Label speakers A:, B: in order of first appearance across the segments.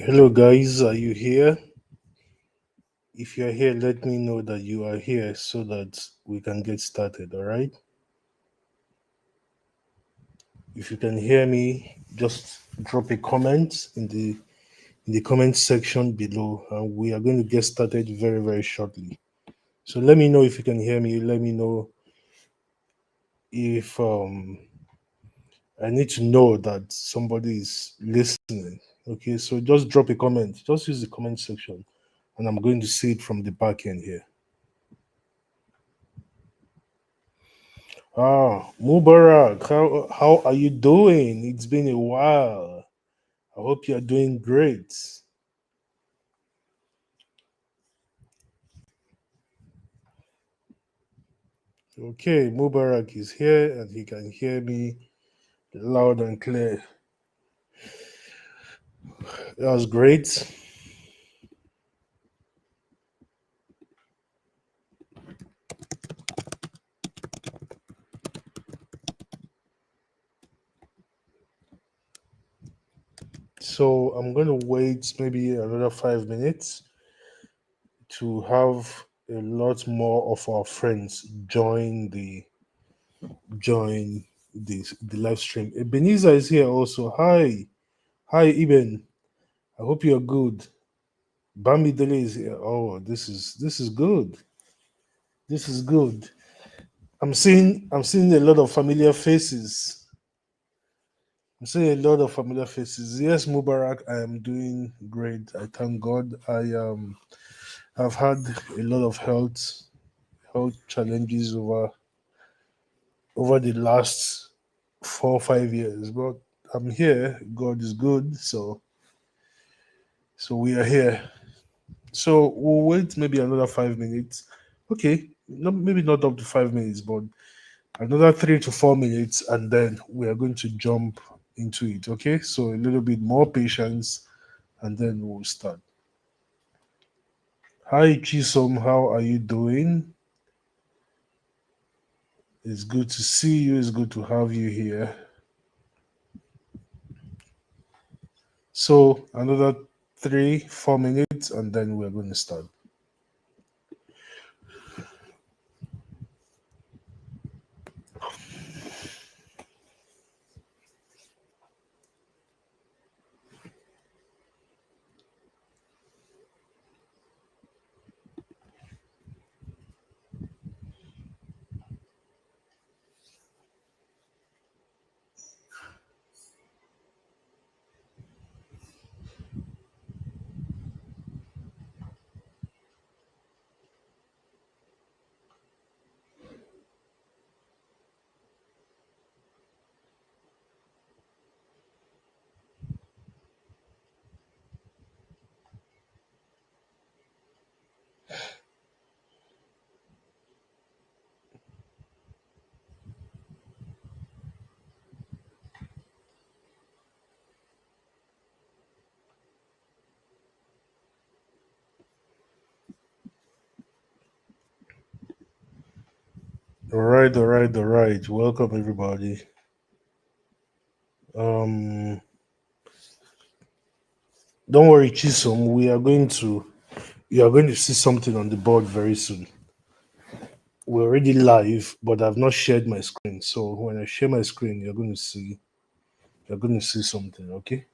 A: Hello, guys. Are you here? If you are here, let me know that you are here so that we can get started. All right. If you can hear me, just drop a comment in the comment section below, and we are going to get started very shortly. So let me know if you can hear me. Let me know if I need to know that somebody is listening. Okay. So just drop a comment. Just use the comment section, and I'm going to see it from the back end here. Mubarak, how are you doing? It's been a while. I hope you're doing great. Okay, Mubarak is here and he can hear me loud and clear. That was great. So I'm going to wait maybe another 5 minutes to have a lot more of our friends join the live stream. Ebenezer is here also. Hi, Eben. I hope you're good. Bambi Dele is here. Oh, this is good. This is good. I'm seeing a lot of familiar faces. I'm seeing a lot of familiar faces. Yes, Mubarak, I am doing great. I thank God. I've had a lot of health challenges over the last 4 or 5 years, but I'm here. God is good, so we are here. So we'll wait maybe another 5 minutes. Okay, maybe not up to 5 minutes, but another 3 to 4 minutes, and then we are going to jump into it. Okay, so a little bit more patience, and then we'll start. Hi, Chisom, how are you doing? It's good to see you. It's good to have you here. So another 3 4 minutes, and then we're going to start. All right. Welcome everybody. Um, don't worry, Chisom. You are going to see something on the board very soon. We're already live, but I've not shared my screen. So when I share my screen, you're going to see something. Okay.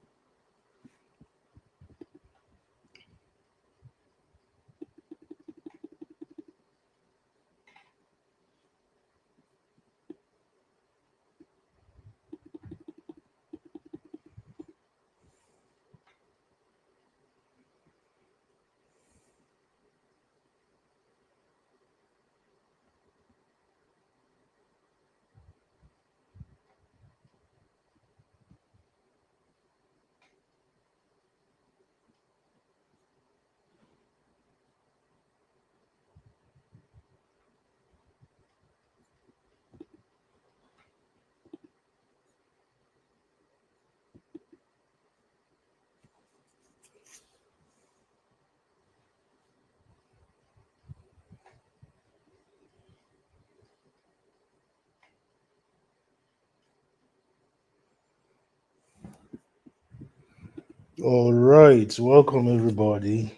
A: All right, welcome everybody.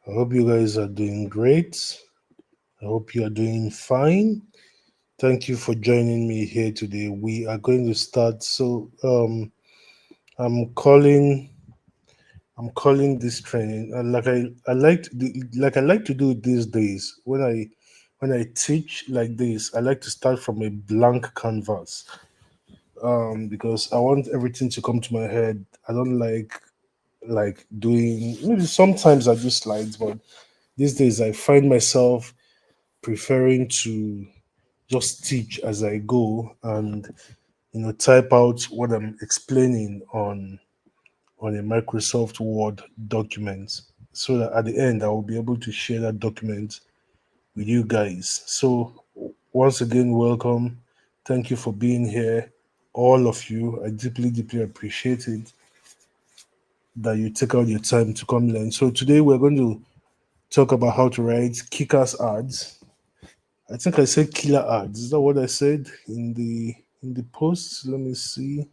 A: I hope you guys are doing great. I hope you are doing fine. Thank you for joining me here today. We are going to start. I'm calling I'm calling this training like I like to do it these days. When I teach like this, I like to start from a blank canvas. Because I want everything to come to my head. I don't like doing, maybe sometimes I do slides, but these days I find myself preferring to just teach as I go and type out what I'm explaining on a Microsoft Word document, so that at the end I will be able to share that document with you guys. So once again, welcome. Thank you for being here, all of you. I deeply appreciate it that you take out your time to come learn. So today we're going to talk about how to write kick-ass ads. I think I said killer ads. Is that what I said in the post? Let me see.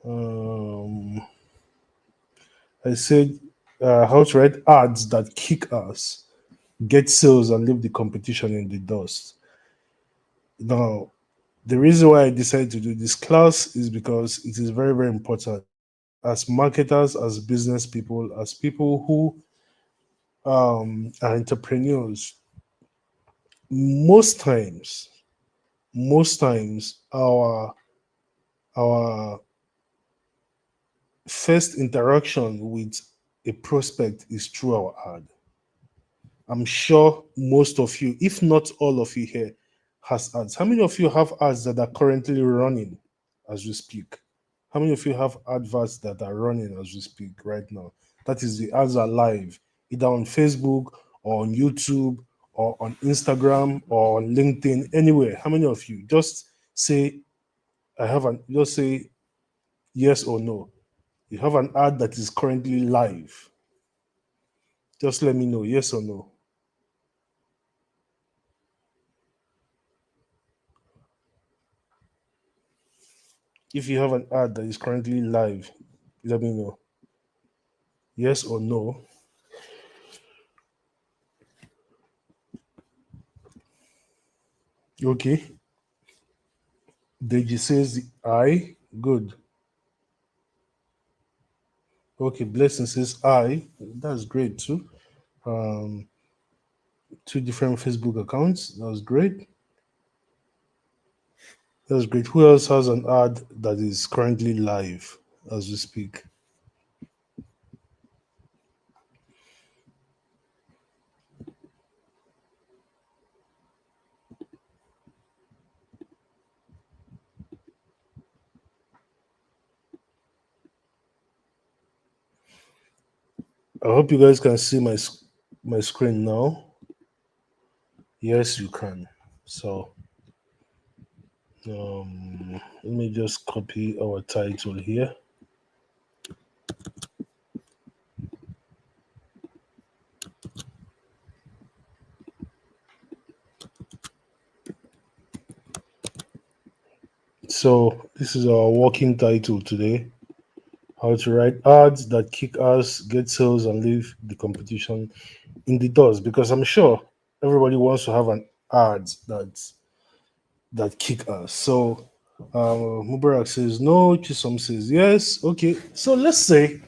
A: Um, I said how to write ads that kick ass, get sales, and leave the competition in the dust. Now, the reason why I decided to do this class is because it is very important. As marketers, as business people, as people who are entrepreneurs, most times, most times, our first interaction with a prospect is through our ad. I'm sure most of you, if not all of you here, has ads. How many of you have ads that are currently running as we speak? How many of you have adverts that are running as we speak right now? That is, the ads are live, either on Facebook or on YouTube or on Instagram or on LinkedIn, anywhere. How many of you? Just say, just say yes or no. You have an ad that is currently live. Just let me know, yes or no. If you have an ad that is currently live, let me know. Yes or no. Okay. Deji says I. Good. Okay. Blessing says I. That's great too. Um, two different Facebook accounts. That's great. That's great. Who else has an ad that is currently live as we speak? I hope you guys can see my screen now. Yes, you can. So let me just copy our title here. So this is our working title today: how to write ads that kick ass, get sales, and leave the competition in the dust. Because I'm sure everybody wants to have an ad that kick ass. So Mubarak says no. Chisom says yes. Okay. So let's say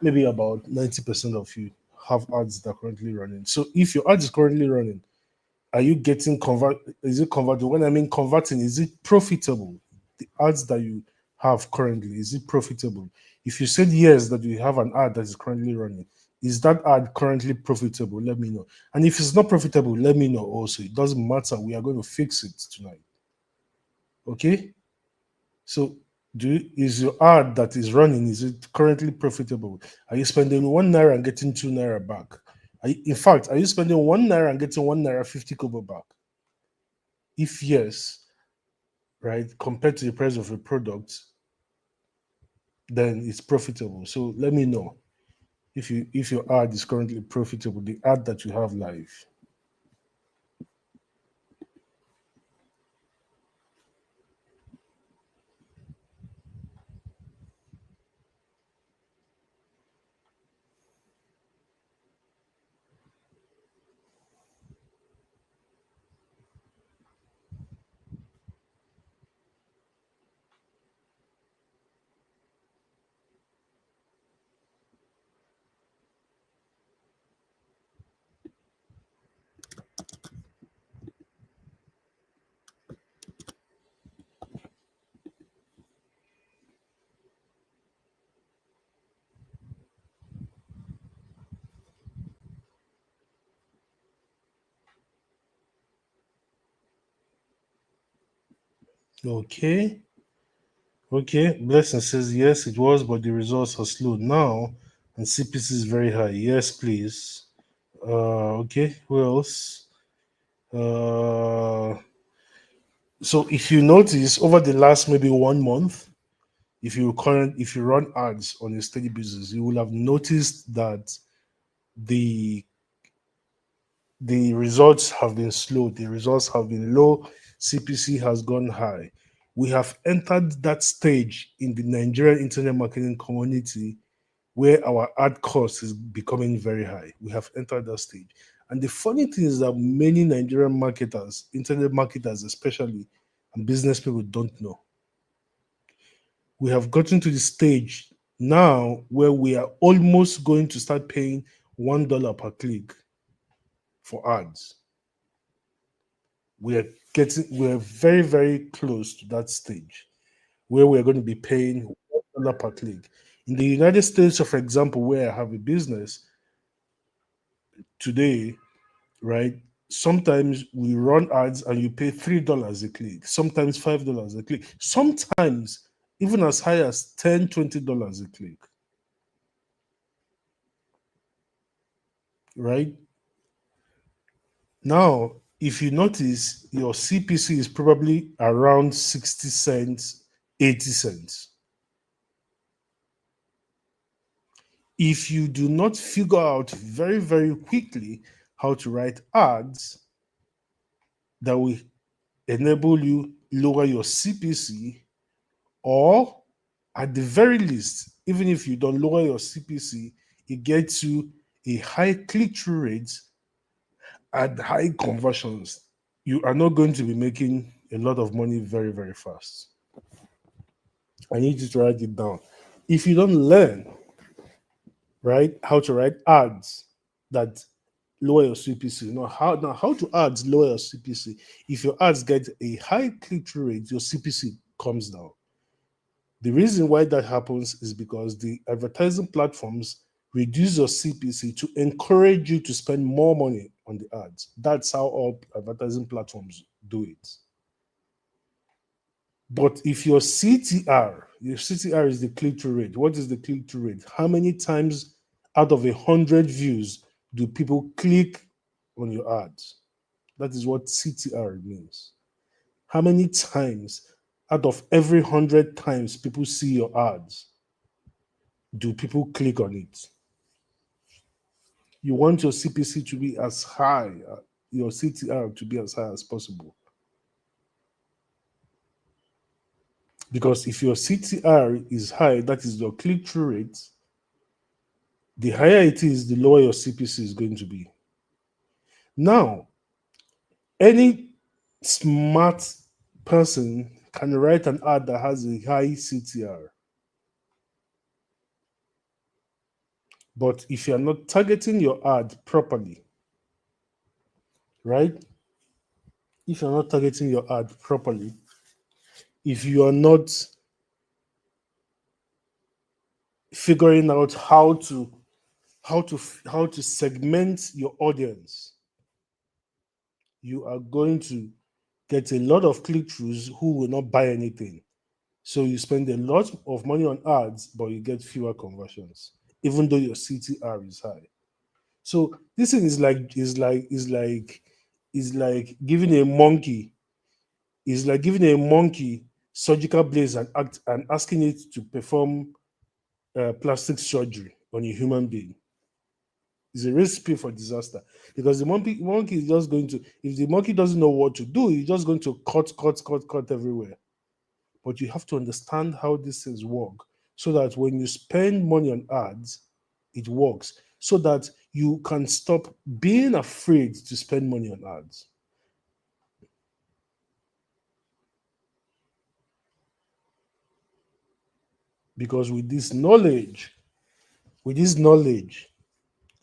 A: maybe about 90% of you have ads that are currently running. So if your ad is currently running, are you getting convert? Is it converted? When I mean converting, is it profitable? The ads that you have currently, is it profitable? If you said yes, that you have an ad that is currently running, is that ad currently profitable? Let me know. And if it's not profitable, let me know also. It doesn't matter. We are going to fix it tonight. Okay. So is your ad that is running, is it currently profitable? Are you spending 1 naira and getting 2 naira back? In fact, are you spending 1 naira and getting 1 naira 50 kobo back? If yes, right, compared to the price of a product, then it's profitable. So let me know if your ad is currently profitable, the ad that you have live. Okay. Okay. Blessing says yes, it was, but the results are slow now, and CPC is very high. Yes, please. Okay. Who else? Uh, so if you notice over the last maybe 1 month, if you run ads on a steady basis, you will have noticed that the the results have been slow, the results have been low, CPC has gone high. We have entered that stage in the Nigerian internet marketing community where our ad cost is becoming very high. We have entered that stage. And the funny thing is that many Nigerian marketers, internet marketers especially, and business people don't know. We have gotten to the stage now where we are almost going to start paying $1 per click for ads. We're very, very close to that stage where we're going to be paying $1 per click. In the United States, for example, where I have a business today, right? Sometimes we run ads and you pay $3 a click, sometimes $5 a click, sometimes even as high as $10, $20 a click, right? Now, if you notice, your CPC is probably around 60 cents, 80 cents. If you do not figure out very, very quickly how to write ads that will enable you lower your CPC, or at the very least, even if you don't lower your CPC, it gets you a high click-through rate and high conversions, you are not going to be making a lot of money very, very fast. I need you to write it down. If you don't learn, right, how to write ads that lower your CPC, how to ads lower your CPC. If your ads get a high click-through rate, your CPC comes down. The reason why that happens is because the advertising platforms reduce your CPC to encourage you to spend more money on the ads. That's how all advertising platforms do it. But if your CTR is the click-through rate. What is the click-through rate? How many times out of 100 views do people click on your ads? That is what CTR means. How many times out of every 100 times people see your ads do people click on it? You want your CPC to be as high, your CTR to be as high as possible. Because if your CTR is high, that is your click through rate, the higher it is, the lower your CPC is going to be. Now, any smart person can write an ad that has a high CTR. But if you're not targeting your ad properly, right? If you're not targeting your ad properly, if you are not figuring out how to segment your audience, you are going to get a lot of click-throughs who will not buy anything. So you spend a lot of money on ads, but you get fewer conversions, even though your CTR is high. So this thing is like giving a monkey surgical blades and asking it to perform plastic surgery on a human being. It's a recipe for disaster because the monkey is just going to, if the monkey doesn't know what to do, he's just going to cut everywhere. But you have to understand how these things work so that when you spend money on ads, it works so that you can stop being afraid to spend money on ads. Because with this knowledge,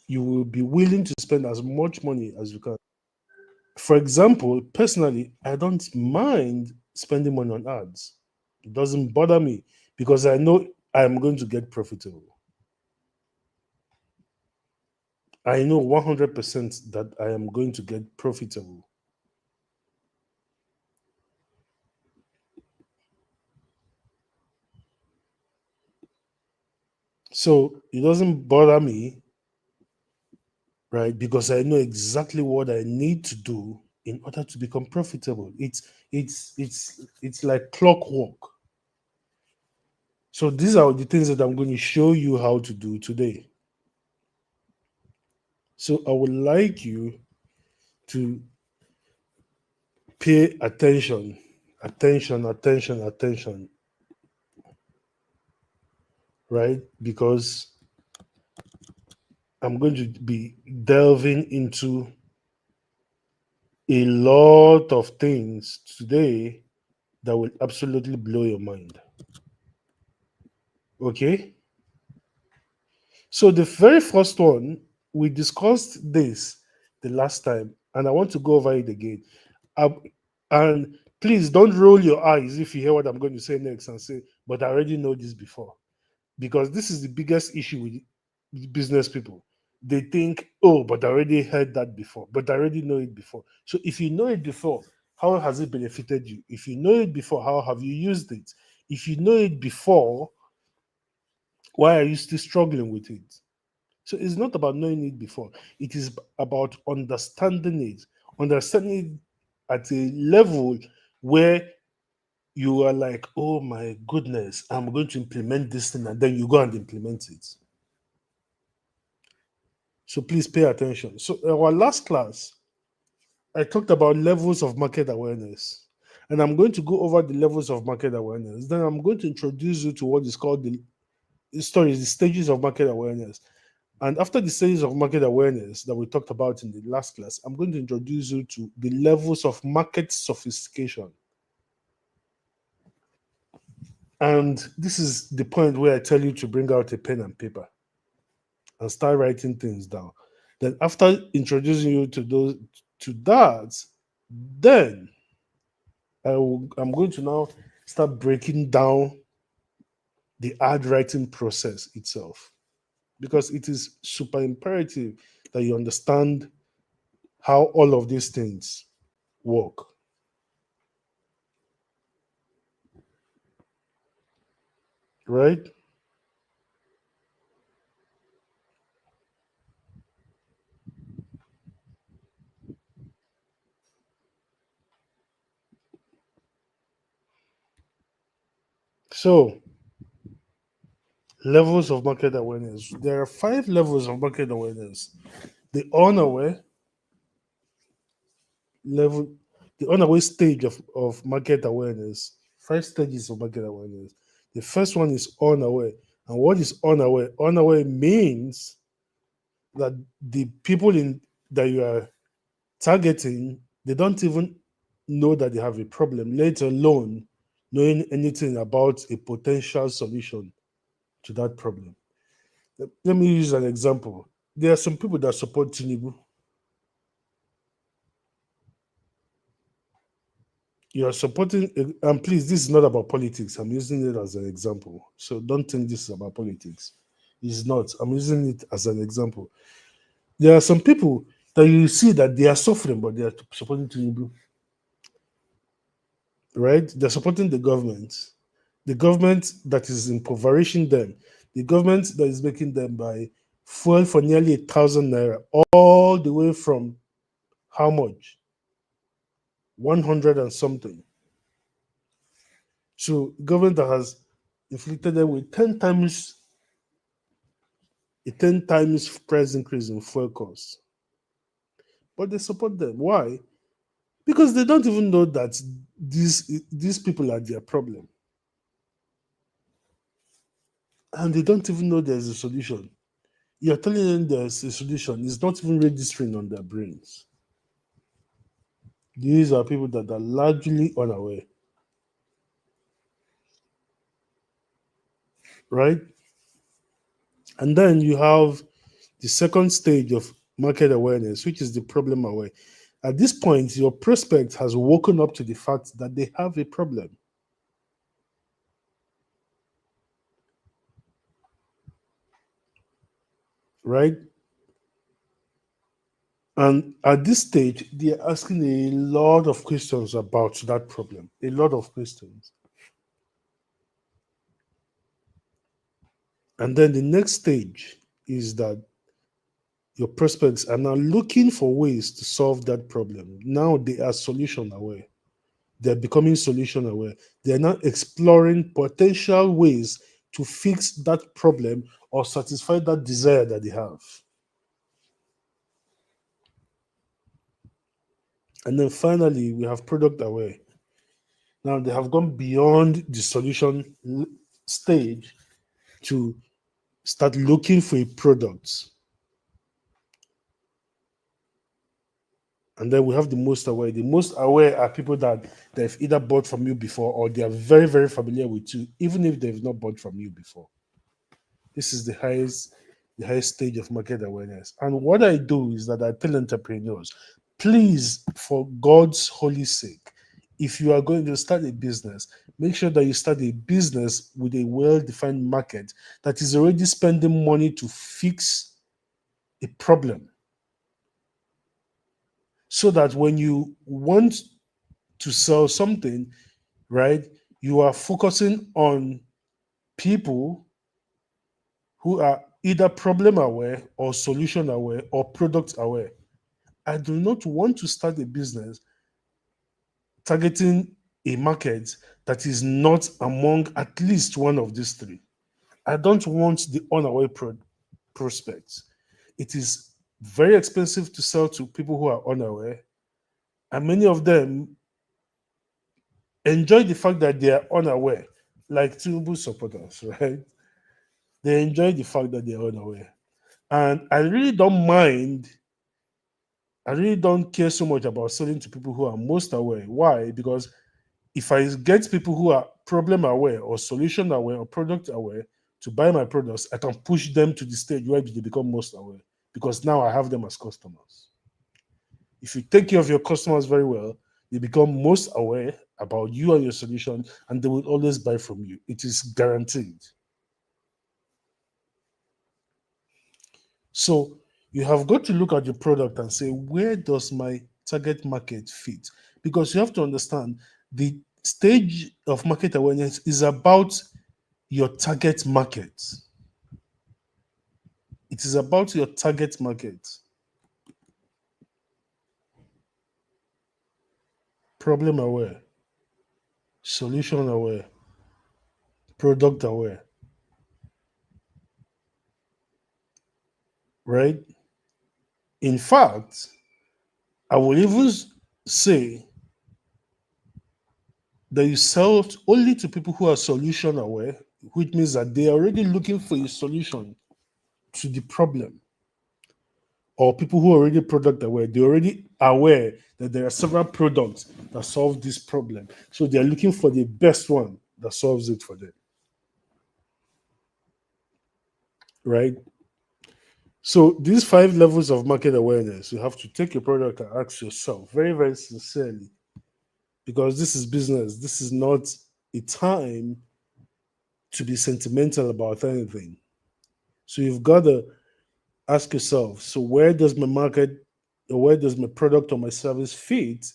A: you will be willing to spend as much money as you can. For example, personally, I don't mind spending money on ads. It doesn't bother me because I know I'm going to get profitable. I know 100% that I am going to get profitable. So it doesn't bother me, right? Because I know exactly what I need to do in order to become profitable. It's like clockwork. So these are the things that I'm going to show you how to do today. So I would like you to pay attention, attention, right? Because I'm going to be delving into a lot of things today that will absolutely blow your mind. Okay? So the very first one, we discussed this the last time, and I want to go over it again. Um, and please don't roll your eyes if you hear what I'm going to say next and say, but I already know this before. Because this is the biggest issue with business people. They think, oh, but I already heard that before, but I already know it before. So if you know it before, how has it benefited you? If you know it before, how have you used it? If you know it before, why are you still struggling with it? So it's not about knowing it before, it is about understanding it at a level where you are like, oh my goodness, I'm going to implement this thing, and then you go and implement it. So please pay attention. So our last class, I talked about levels of market awareness. And I'm going to go over the levels of market awareness. Then I'm going to introduce you to what is called the stages of market awareness. And after the stages of market awareness that we talked about in the last class, I'm going to introduce you to the levels of market sophistication. And this is the point where I tell you to bring out a pen and paper and start writing things down. Then after introducing you to that, then I'm going to now start breaking down the ad writing process itself, because it is super imperative that you understand how all of these things work. Right? So, levels of market awareness. There are 5 levels of market awareness. The unaware level, the unaware stage of market awareness. 5 stages of market awareness. The first one is unaware. And what is unaware? Unaware means that the people in that you are targeting, they don't even know that they have a problem, let alone knowing anything about a potential solution to that problem. Let me use an example. There are some people that support Tinubu. You are supporting, and please, this is not about politics. I'm using it as an example. So don't think this is about politics. It's not. I'm using it as an example. There are some people that you see that they are suffering, but they are supporting Tinubu, right? They're supporting the government that is impoverishing them, the government that is making them buy fuel for nearly 1,000 naira, all the way from how much? 100 and something. So, government that has inflicted them with 10 times a 10 times price increase in fuel costs. But they support them. Why? Because they don't even know that these people are their problem. And they don't even know there's a solution. You're telling them there's a solution, it's not even registering on their brains. These are people that are largely unaware, right? And then you have the second stage of market awareness, which is the problem aware. At this point, your prospect has woken up to the fact that they have a problem, right? And at this stage, they're asking a lot of questions about that problem, a lot of questions. And then the next stage is that your prospects are now looking for ways to solve that problem. Now they are solution aware. They're becoming solution aware. They're now exploring potential ways to fix that problem or satisfy that desire that they have. And then finally, we have product aware. Now they have gone beyond the solution stage to start looking for a product. And then we have the most aware. The most aware are people that they've either bought from you before or they are very, very familiar with you, even if they've not bought from you before. This is the highest stage of market awareness. And what I do is that I tell entrepreneurs, please, for God's holy sake, if you are going to start a business, make sure that you start a business with a well-defined market that is already spending money to fix a problem. So that when you want to sell something, right, you are focusing on people who are either problem aware or solution aware or product aware. I do not want to start a business targeting a market that is not among at least one of these three. I don't want the unaware prospects. It is very expensive to sell to people who are unaware, and many of them enjoy the fact that they are unaware, like Tinubu supporters, right? They enjoy the fact that they are unaware. And I really don't care so much about selling to people who are most aware. Why? Because if I get people who are problem aware or solution aware or product aware to buy my products, I can push them to the stage where they become most aware because now I have them as customers. If you take care of your customers very well, they become most aware about you and your solution, and they will always buy from you. It is guaranteed. So you have got to look at your product and say, where does my target market fit? Because you have to understand the stage of market awareness is about your target market. It is about your target market. Problem aware, solution aware, product aware, right? In fact, I will even say that you sell it only to people who are solution aware, which means that they are already looking for a solution to the problem, or people who are already product aware. They're already aware that there are several products that solve this problem. So they're looking for the best one that solves it for them, right? So these five levels of market awareness, you have to take your product and ask yourself very, very sincerely, because this is business. This is not a time to be sentimental about anything. So you've got to ask yourself, so where does my market or where does my product or my service fit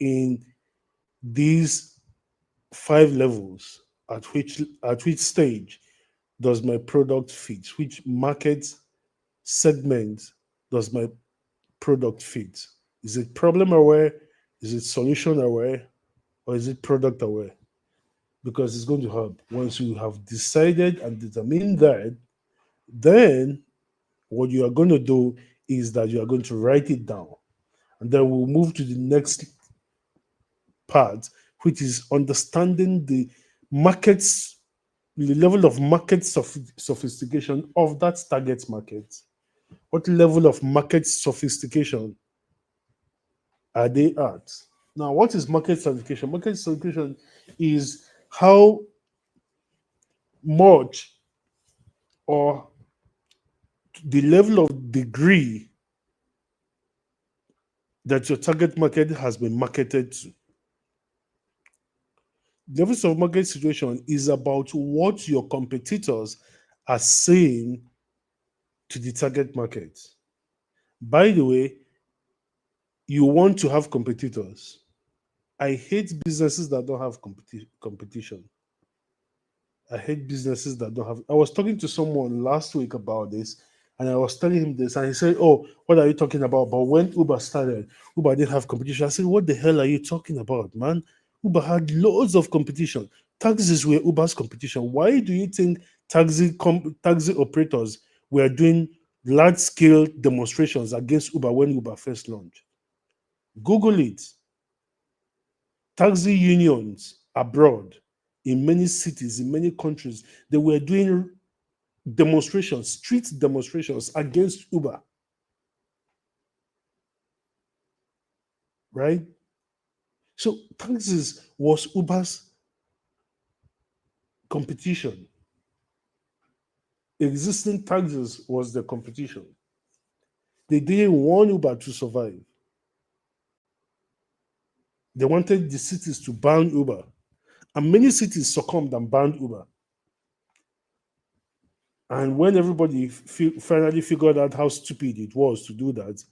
A: in these five levels? At which stage does my product fit? Which market segment does my product fit? Is it problem aware? Is it solution aware? Or is it product aware? Because it's going to help. Once you have decided and determined that, then what you are going to do is that you are going to write it down. And then we'll move to the next part, which is understanding markets, the level of market sophistication of that target market. What level of market sophistication are they at? Now, what is market sophistication? Market sophistication is how much or the level of degree that your target market has been marketed to. Levels of market situation is about what your competitors are saying to the target market. By the way, you want to have competitors. I hate businesses that don't have competition. I hate businesses that don't have. I was talking to someone last week about this, and I was telling him this, and he said, "Oh, what are you talking about?" But when Uber started, Uber didn't have competition. I said, "What the hell are you talking about, man? Uber had loads of competition. Taxis were Uber's competition. Why do you think taxi operators were doing large scale demonstrations against Uber when Uber first launched? Google it. Taxi unions abroad, in many cities, in many countries, they were doing demonstrations, street demonstrations against Uber, right? So taxis was Uber's competition. Existing taxis was the competition. They didn't want Uber to survive. They wanted the cities to ban Uber. And many cities succumbed and banned Uber. And when everybody finally figured out how stupid it was to do that,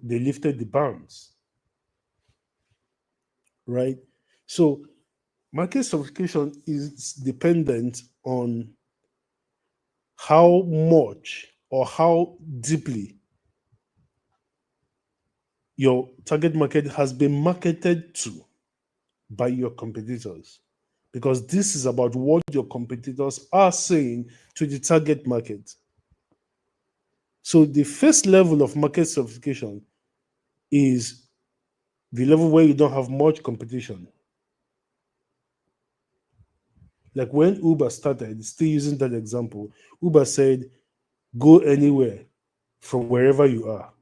A: they lifted the bans, right? So market sophistication is dependent on how much or how deeply your target market has been marketed to by your competitors. Because this is about what your competitors are saying to the target market. So the first level of market sophistication is the level where you don't have much competition. Like when Uber started, still using that example, Uber said, go anywhere from wherever you are.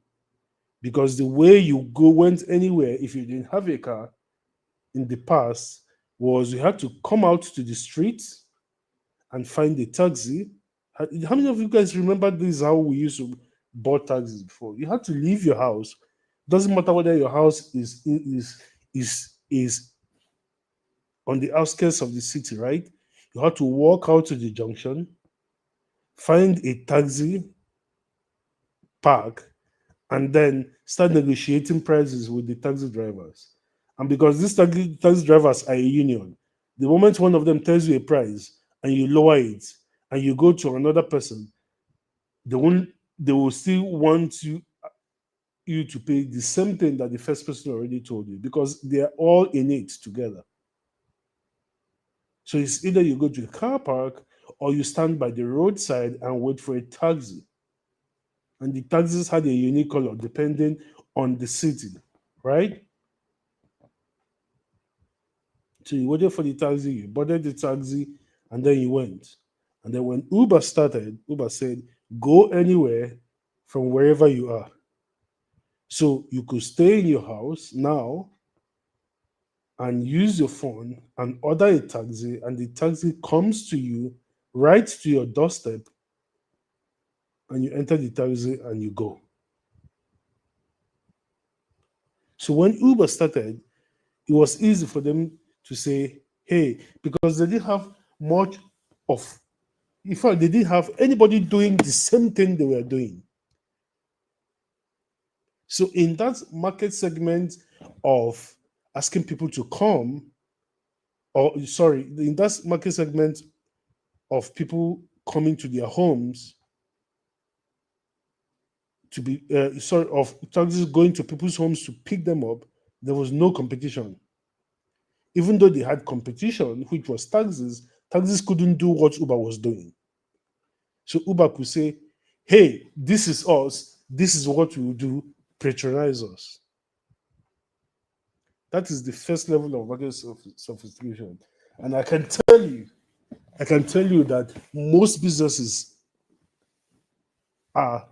A: Because the way you go went anywhere if you didn't have a car in the past was you had to come out to the streets and find a taxi. How many of you guys remember this? How we used to board taxis before? You had to leave your house. Doesn't matter whether your house is on the outskirts of the city, right? You had to walk out to the junction, find a taxi park, and then start negotiating prices with the taxi drivers. And because these taxi drivers are a union, the moment one of them tells you a price and you lower it and you go to another person, they won't they will still want you to pay the same thing that the first person already told you because they are all in it together. So it's either you go to a car park or you stand by the roadside and wait for a taxi. And the taxis had a unique color depending on the city, right? So you waited for the taxi, you boarded the taxi, and then you went. And then when Uber started, Uber said, go anywhere from wherever you are. So you could stay in your house now and use your phone and order a taxi, and the taxi comes to you right to your doorstep, and you enter the taxi and you go. So when Uber started, it was easy for them to say, hey, because they didn't have much of, in fact, they didn't have anybody doing the same thing they were doing. So in that market segment of asking people to come, or sorry, in that market segment of people coming to their homes to be, sorry, of taxis going to people's homes to pick them up, there was no competition. Even though they had competition, which was taxis, taxis couldn't do what Uber was doing. So Uber could say, hey, this is us, this is what we will do, patronize us. That is the first level of market sophistication. And I can tell you that most businesses are,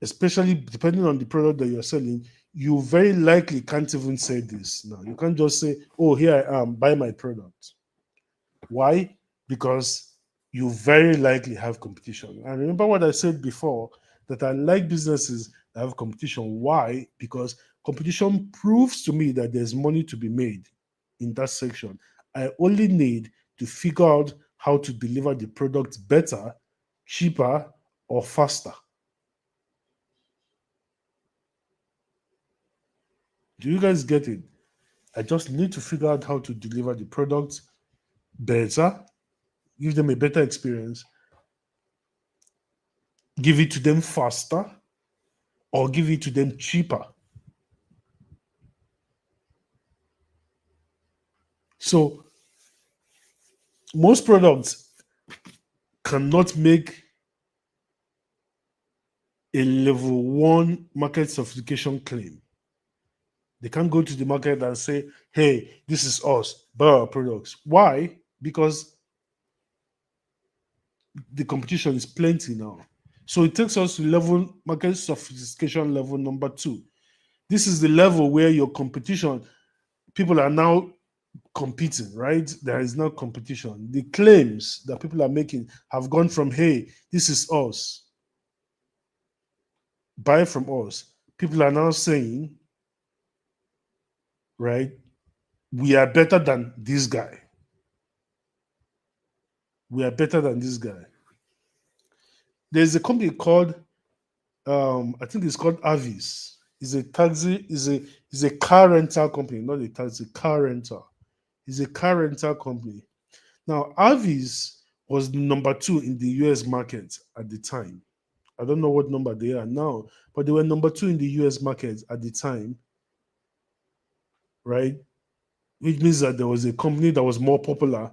A: especially depending on the product that you're selling, you very likely can't even say this now. You can't just say, oh, here I am, buy my product. Why? Because you very likely have competition. And remember what I said before, that I like businesses that have competition. Why? Because competition proves to me that there's money to be made in that section. I only need to figure out how to deliver the product better, cheaper, or faster. Do you guys get it? I just need to figure out how to deliver the product better, give them a better experience, give it to them faster, or give it to them cheaper. So most products cannot make a level one market sophistication claim. They can't go to the market and say, hey, this is us, buy our products. Why? Because the competition is plenty now. So it takes us to level market sophistication level number 2. This is the level where your competition, people are now competing, right? There is now competition. The claims that people are making have gone from, hey, this is us, buy from us. People are now saying, right, we are better than this guy. We are better than this guy. There's a company called, I think it's called Avis. It's a taxi, is a car rental company, not a taxi, car rental. It's a car rental company. Now, Avis was number 2 in the US market at the time. I don't know what number they are now, but they were number 2 in the US market at the time, right? Which means that there was a company that was more popular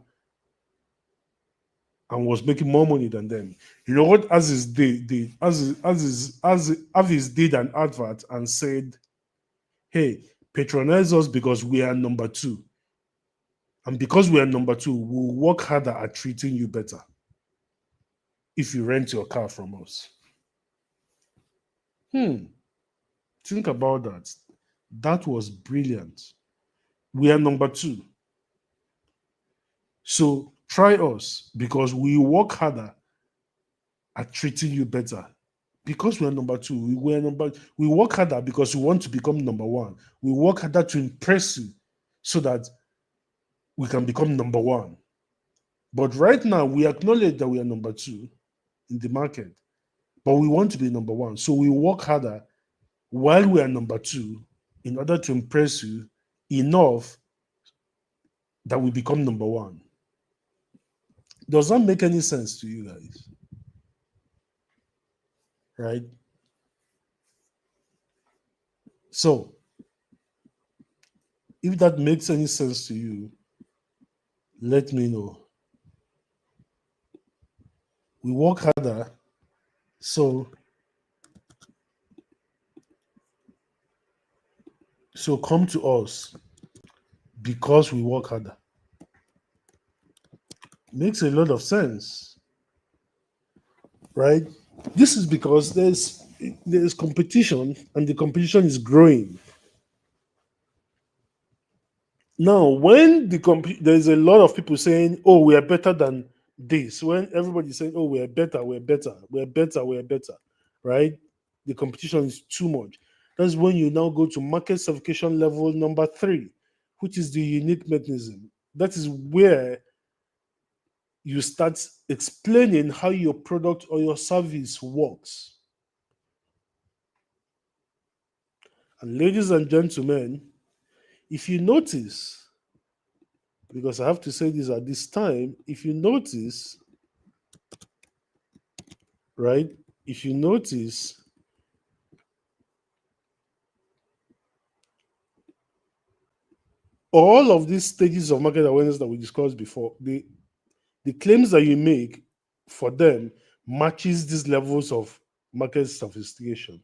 A: and was making more money than them. You know what Aziz did? Aziz did an advert and said, hey, patronize us because we are number 2. And because we are number 2, we'll work harder at treating you better if you rent your car from us. Think about that. That was brilliant. We are number 2. So try us because we work harder at treating you better. Because we are number 2, we work harder because we want to become number 1. We work harder to impress you so that we can become number 1. But right now, we acknowledge that we are number 2 in the market, but we want to be number 1. So we work harder while we are number 2 in order to impress you enough that we become number 1. Does that make any sense to you guys? Right? So, if that makes any sense to you, let me know. We work harder, so come to us because we work harder. Makes a lot of sense, right? This is because there's competition and the competition is growing. Now, when there's a lot of people saying, "Oh, we are better than this," when everybody's saying, "Oh, we are better, we're better, we're better, we're better," right? The competition is too much. That's when you now go to market certification level number 3, which is the unique mechanism. That is where you start explaining how your product or your service works. And ladies and gentlemen, if you notice, because I have to say this at this time, if you notice, right? If you notice, all of these stages of market awareness that we discussed before, the claims that you make for them matches these levels of market sophistication.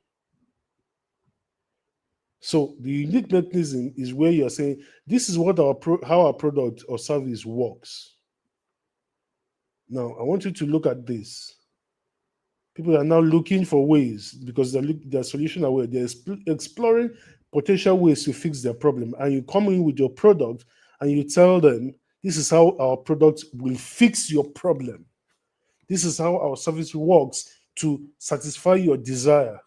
A: So the unique mechanism is where you're saying, this is what how our product or service works. Now, I want you to look at this. People are now looking for ways because they're solution aware. They're exploring potential ways to fix their problem. And you come in with your product and you tell them, this is how our product will fix your problem. This is how our service works to satisfy your desire.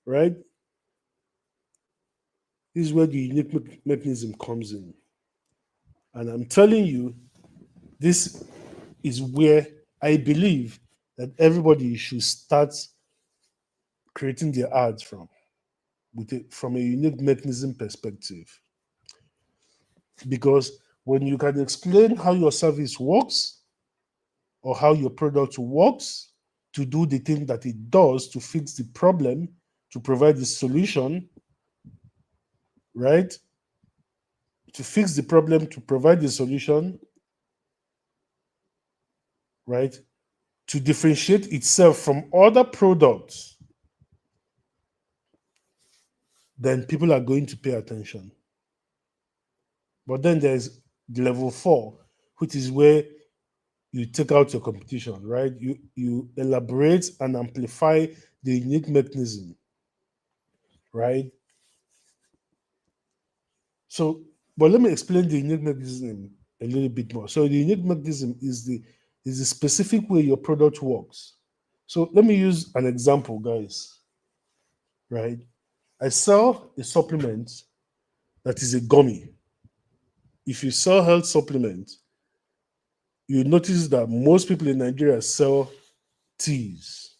A: Right? This is where the unique mechanism comes in. And I'm telling you, this is where I believe that everybody should start creating their ads from a unique mechanism perspective. Because When you can explain how your service works or how your product works to do the thing that it does to fix the problem, to provide the solution, right? To fix the problem, to provide the solution, right? To differentiate itself from other products, then people are going to pay attention. But then there's level 4, which is where you take out your competition, right? You elaborate and amplify the unique mechanism, right? So, but let me explain the unique mechanism a little bit more. So the unique mechanism is the specific way your product works. So let me use an example, guys. Right? I sell a supplement that is a gummy. If you sell health supplement, you notice that most people in Nigeria sell teas,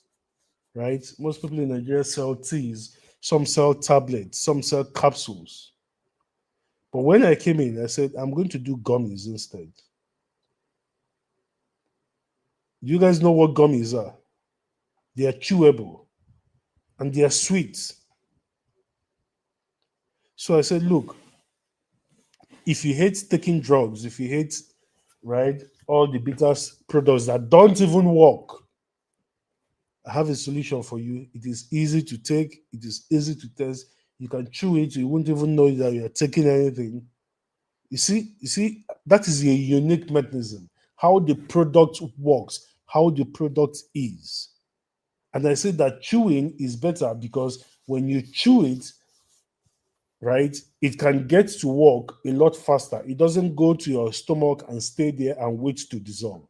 A: right? Most people in Nigeria sell teas. Some sell tablets, some sell capsules. But when I came in, I said, I'm going to do gummies instead. You guys know what gummies are? They are chewable and they are sweet. So I said, look, if you hate taking drugs, if you hate, right, all the bitter products that don't even work, I have a solution for you. It is easy to take, it is easy to test. You can chew it, you won't even know that you're taking anything. You see, that is a unique mechanism. How the product works, how the product is. And I say that chewing is better because when you chew it, right, it can get to work a lot faster. It doesn't go to your stomach and stay there and wait to dissolve.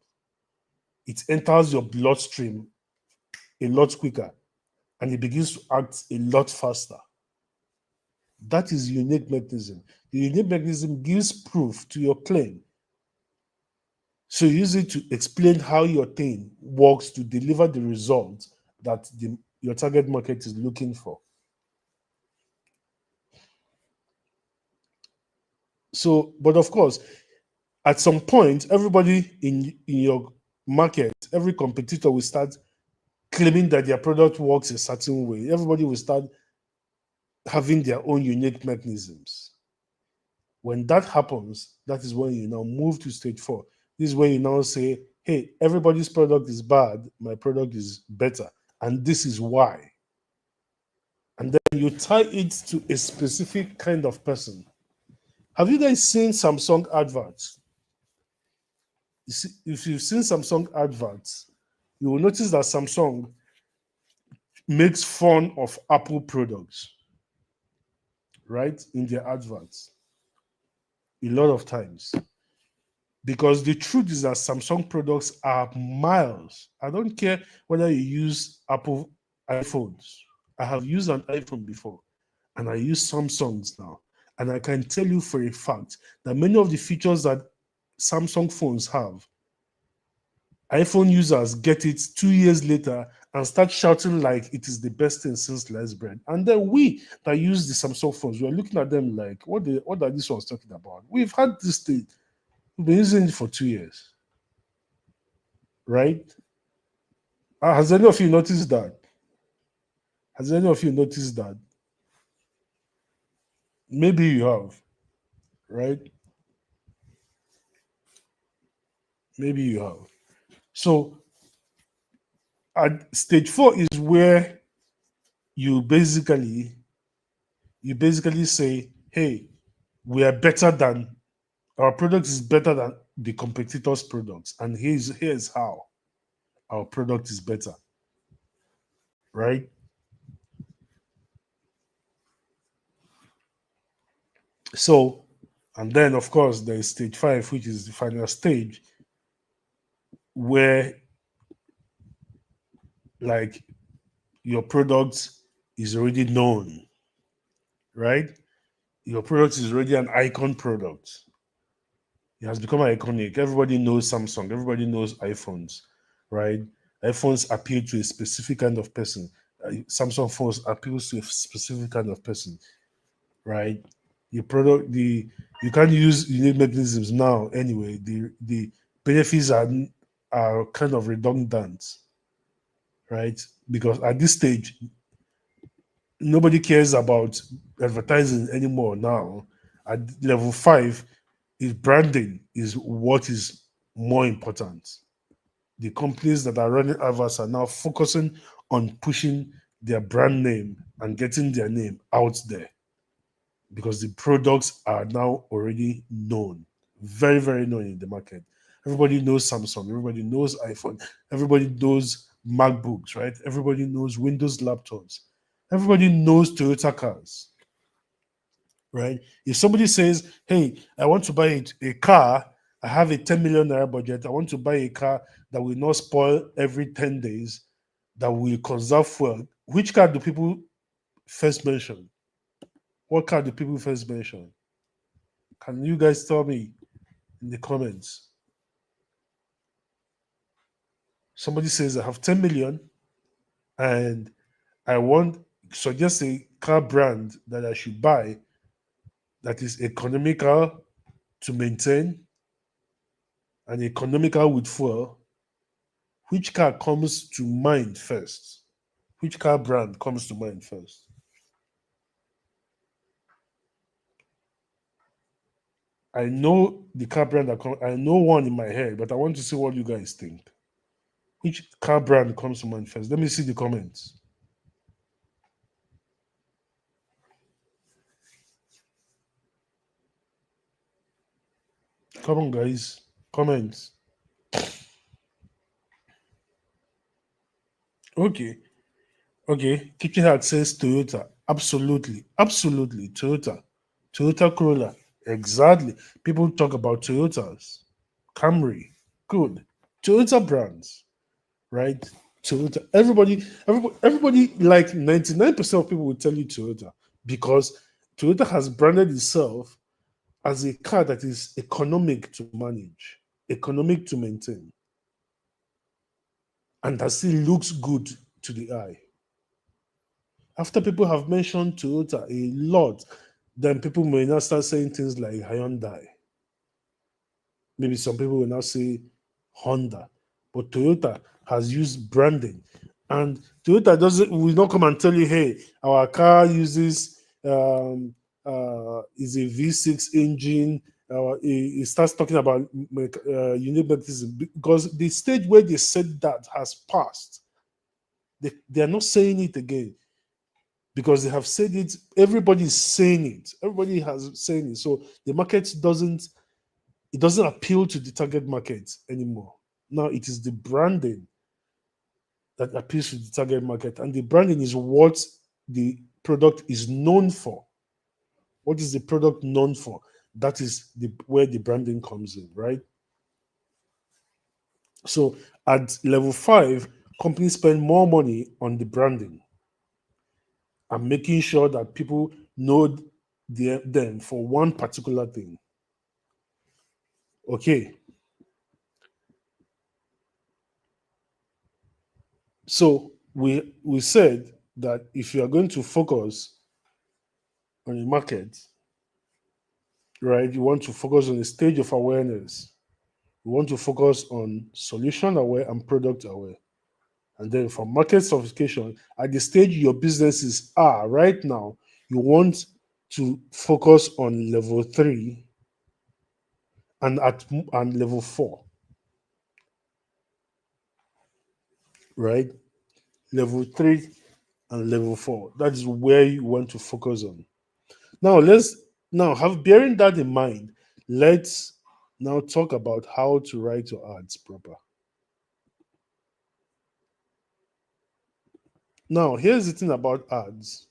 A: It enters your bloodstream a lot quicker and it begins to act a lot faster. That is unique mechanism. The unique mechanism gives proof to your claim. So you use it to explain how your thing works to deliver the result that your target market is looking for. So, but of course, at some point, everybody in your market, every competitor will start claiming that their product works a certain way. Everybody will start having their own unique mechanisms. When that happens, that is when you now move to stage 4. This is when you now say, hey, everybody's product is bad, my product is better. And this is why. And then you tie it to a specific kind of person. Have you guys seen Samsung adverts? You see, if you've seen Samsung adverts, you will notice that Samsung makes fun of Apple products, right? In their adverts. A lot of times. Because the truth is that Samsung products are miles. I don't care whether you use Apple iPhones. I have used an iPhone before and I use Samsungs now. And I can tell you for a fact that many of the features that Samsung phones have, iPhone users get it 2 years later and start shouting like it is the best thing since sliced bread. And then we that use the Samsung phones, we're looking at them like, what are these ones talking about? We've had this thing, we've been using it for 2 years, right? Has any of you noticed that? Has any of you noticed that? Maybe you have, right? Maybe you have. So at stage 4 is where you basically say, hey, we are better than our product is better than the competitors' products. And here's how our product is better, right? So, and then of course there is stage 5, which is the final stage, where like your product is already known, right? Your product is already an icon product. It has become iconic. Everybody knows Samsung. Everybody knows iPhones, right? iPhones appeal to a specific kind of person. Samsung phones appeals to a specific kind of person, right? The product, the you can't use unique mechanisms now anyway. The benefits are kind of redundant, right? Because at this stage, nobody cares about advertising anymore now. At level 5, is branding is what is more important. The companies that are running adverts are now focusing on pushing their brand name and getting their name out there because the products are now already known, very, very known in the market. Everybody knows Samsung, everybody knows iPhone, everybody knows MacBooks, right? Everybody knows Windows laptops, everybody knows Toyota cars, right? If somebody says, hey, I want to buy a car, I have a 10 million naira budget, I want to buy a car that will not spoil every 10 days, that will conserve fuel, which car do people first mention? What car do people first mention? Can you guys tell me in the comments? Somebody says, I have 10 million and I want, suggest a car brand that I should buy that is economical to maintain and economical with fuel. Which car comes to mind first? Which car brand comes to mind first? I know the car brand I know one in my head, but I want to see what you guys think. Which car brand comes to mind first? Let me see the comments. Come on, guys. Comments. Okay. Okay. Kitchen Heart says Toyota. Absolutely. Absolutely. Toyota. Toyota Corolla. Exactly. People talk about Toyotas. Camry. Good. Toyota brands, right? Toyota. Everybody, like 99% of people will tell you Toyota because Toyota has branded itself as a car that is economic to manage, economic to maintain, and that still looks good to the eye. After people have mentioned Toyota a lot, then people may now start saying things like Hyundai. Maybe some people will now say Honda, but Toyota has used branding, and Toyota doesn't will not come and tell you, "Hey, our car uses is a V6 engine." It starts talking about unique mechanism because the stage where they said that has passed. They are not saying it again because they have said it. Everybody is saying it. Everybody has saying it. So the market doesn't appeal to the target market anymore. Now it is the branding that appeals to the target market, and the branding is what the product is known for. What is the product known for? That is where the branding comes in, right? So at level 5, companies spend more money on the branding and making sure that people know them for one particular thing. Okay, so we said that if you are going to focus on a market, right, you want to focus on a stage of awareness. You want to focus on solution aware and product aware. And then for market sophistication, at the stage your businesses are right now, you want to focus on level 3 and level 4, right? Level 3 and level 4. That is where you want to focus on. Now have bearing that in mind, let's now talk about how to write your ads proper. Now, here's the thing about ads.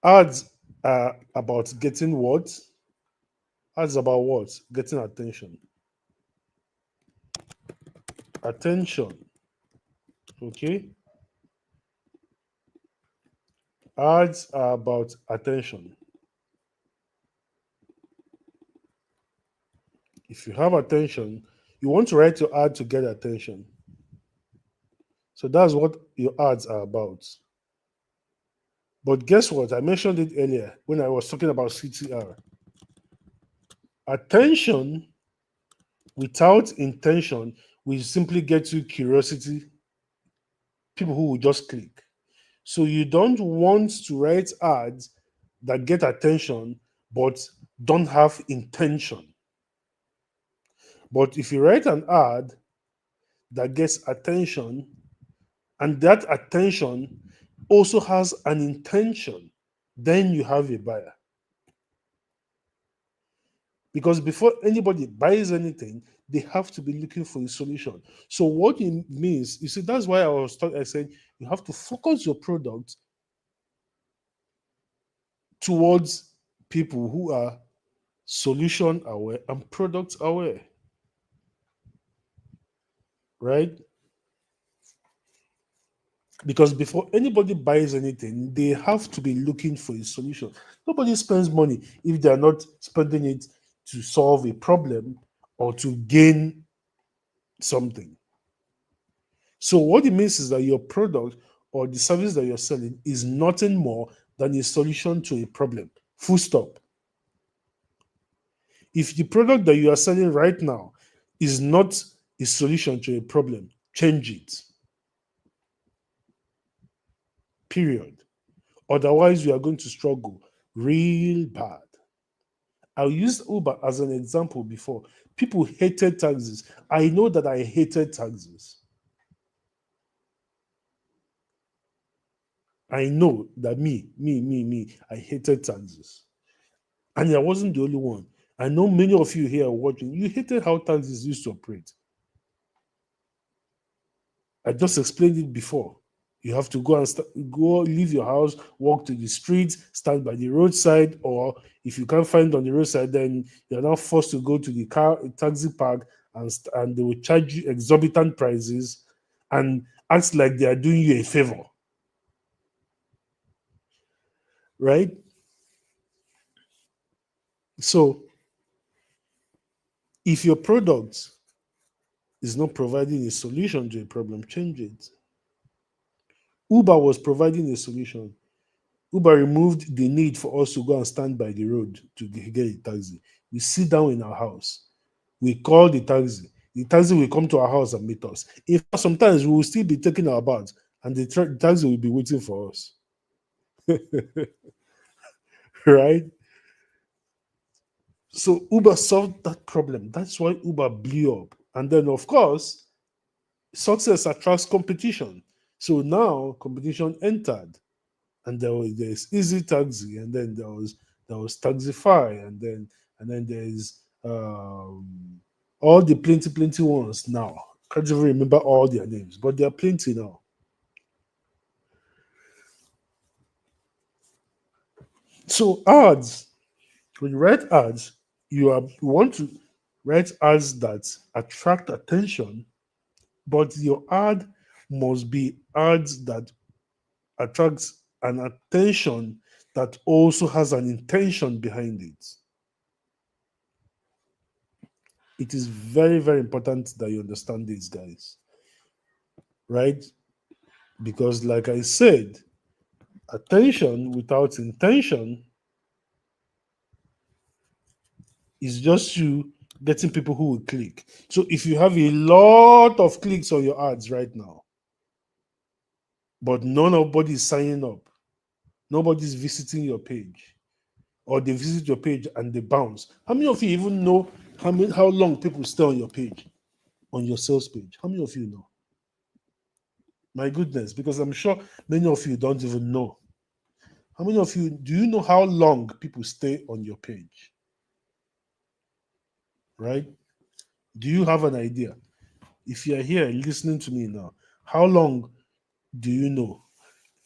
A: Ads are about getting what? Ads about what? Getting attention. Attention. Okay? Ads are about attention. If you have attention, you want to write your ad to get attention. So that's what your ads are about. But guess what? I mentioned it earlier when I was talking about CTR. Attention without intention will simply get you curiosity, people who will just click. So you don't want to write ads that get attention but don't have intention. But if you write an ad that gets attention and that attention also has an intention, then you have a buyer. Because before anybody buys anything, they have to be looking for a solution. So what it means, you see, that's why I said you have to focus your product towards people who are solution aware and product aware, right? Because before anybody buys anything, they have to be looking for a solution. Nobody spends money if they are not spending it to solve a problem or to gain something. So what it means is that your product or the service that you're selling is nothing more than a solution to a problem. Full stop. If the product that you are selling right now is not a solution to a problem, change it. Period. Otherwise, you are going to struggle real bad. I used Uber as an example before. People hated taxis. I know that I hated taxis. I know that me, I hated taxis. And I wasn't the only one. I know many of you here watching, you hated how taxis used to operate. I just explained it before. You have to go and go leave your house, walk to the streets, stand by the roadside, or if you can't find on the roadside, then you're now forced to go to the taxi park, and they will charge you exorbitant prices and act like they are doing you a favor, right? So if your product is not providing a solution to a problem, change it. Uber was providing a solution. Uber removed the need for us to go and stand by the road to get a taxi. We sit down in our house. We call the taxi. The taxi will come to our house and meet us. In fact, sometimes we will still be taking our baths and the taxi will be waiting for us. Right? So Uber solved that problem. That's why Uber blew up. And then, of course, success attracts competition. So now competition entered. And there's Easy Taxi, and then there was Taxify, and then there's all the plenty ones now. Can't even remember all their names, but there are plenty now. So ads, when you write ads, you want to write ads that attract attention, but your ad must be ads that attracts an attention that also has an intention behind it. It is very, very important that you understand these guys, right? Because, like I said, attention without intention is just you getting people who will click. So, if you have a lot of clicks on your ads right now, but nobody is signing up, nobody's visiting your page, or they visit your page and they bounce. How many of you even know how long people stay on your page, on your sales page? How many of you know? My goodness, because I'm sure many of you don't even know. How many of you do you know how long people stay on your page? Right? Do you have an idea? If you are here listening to me now, how long do you know?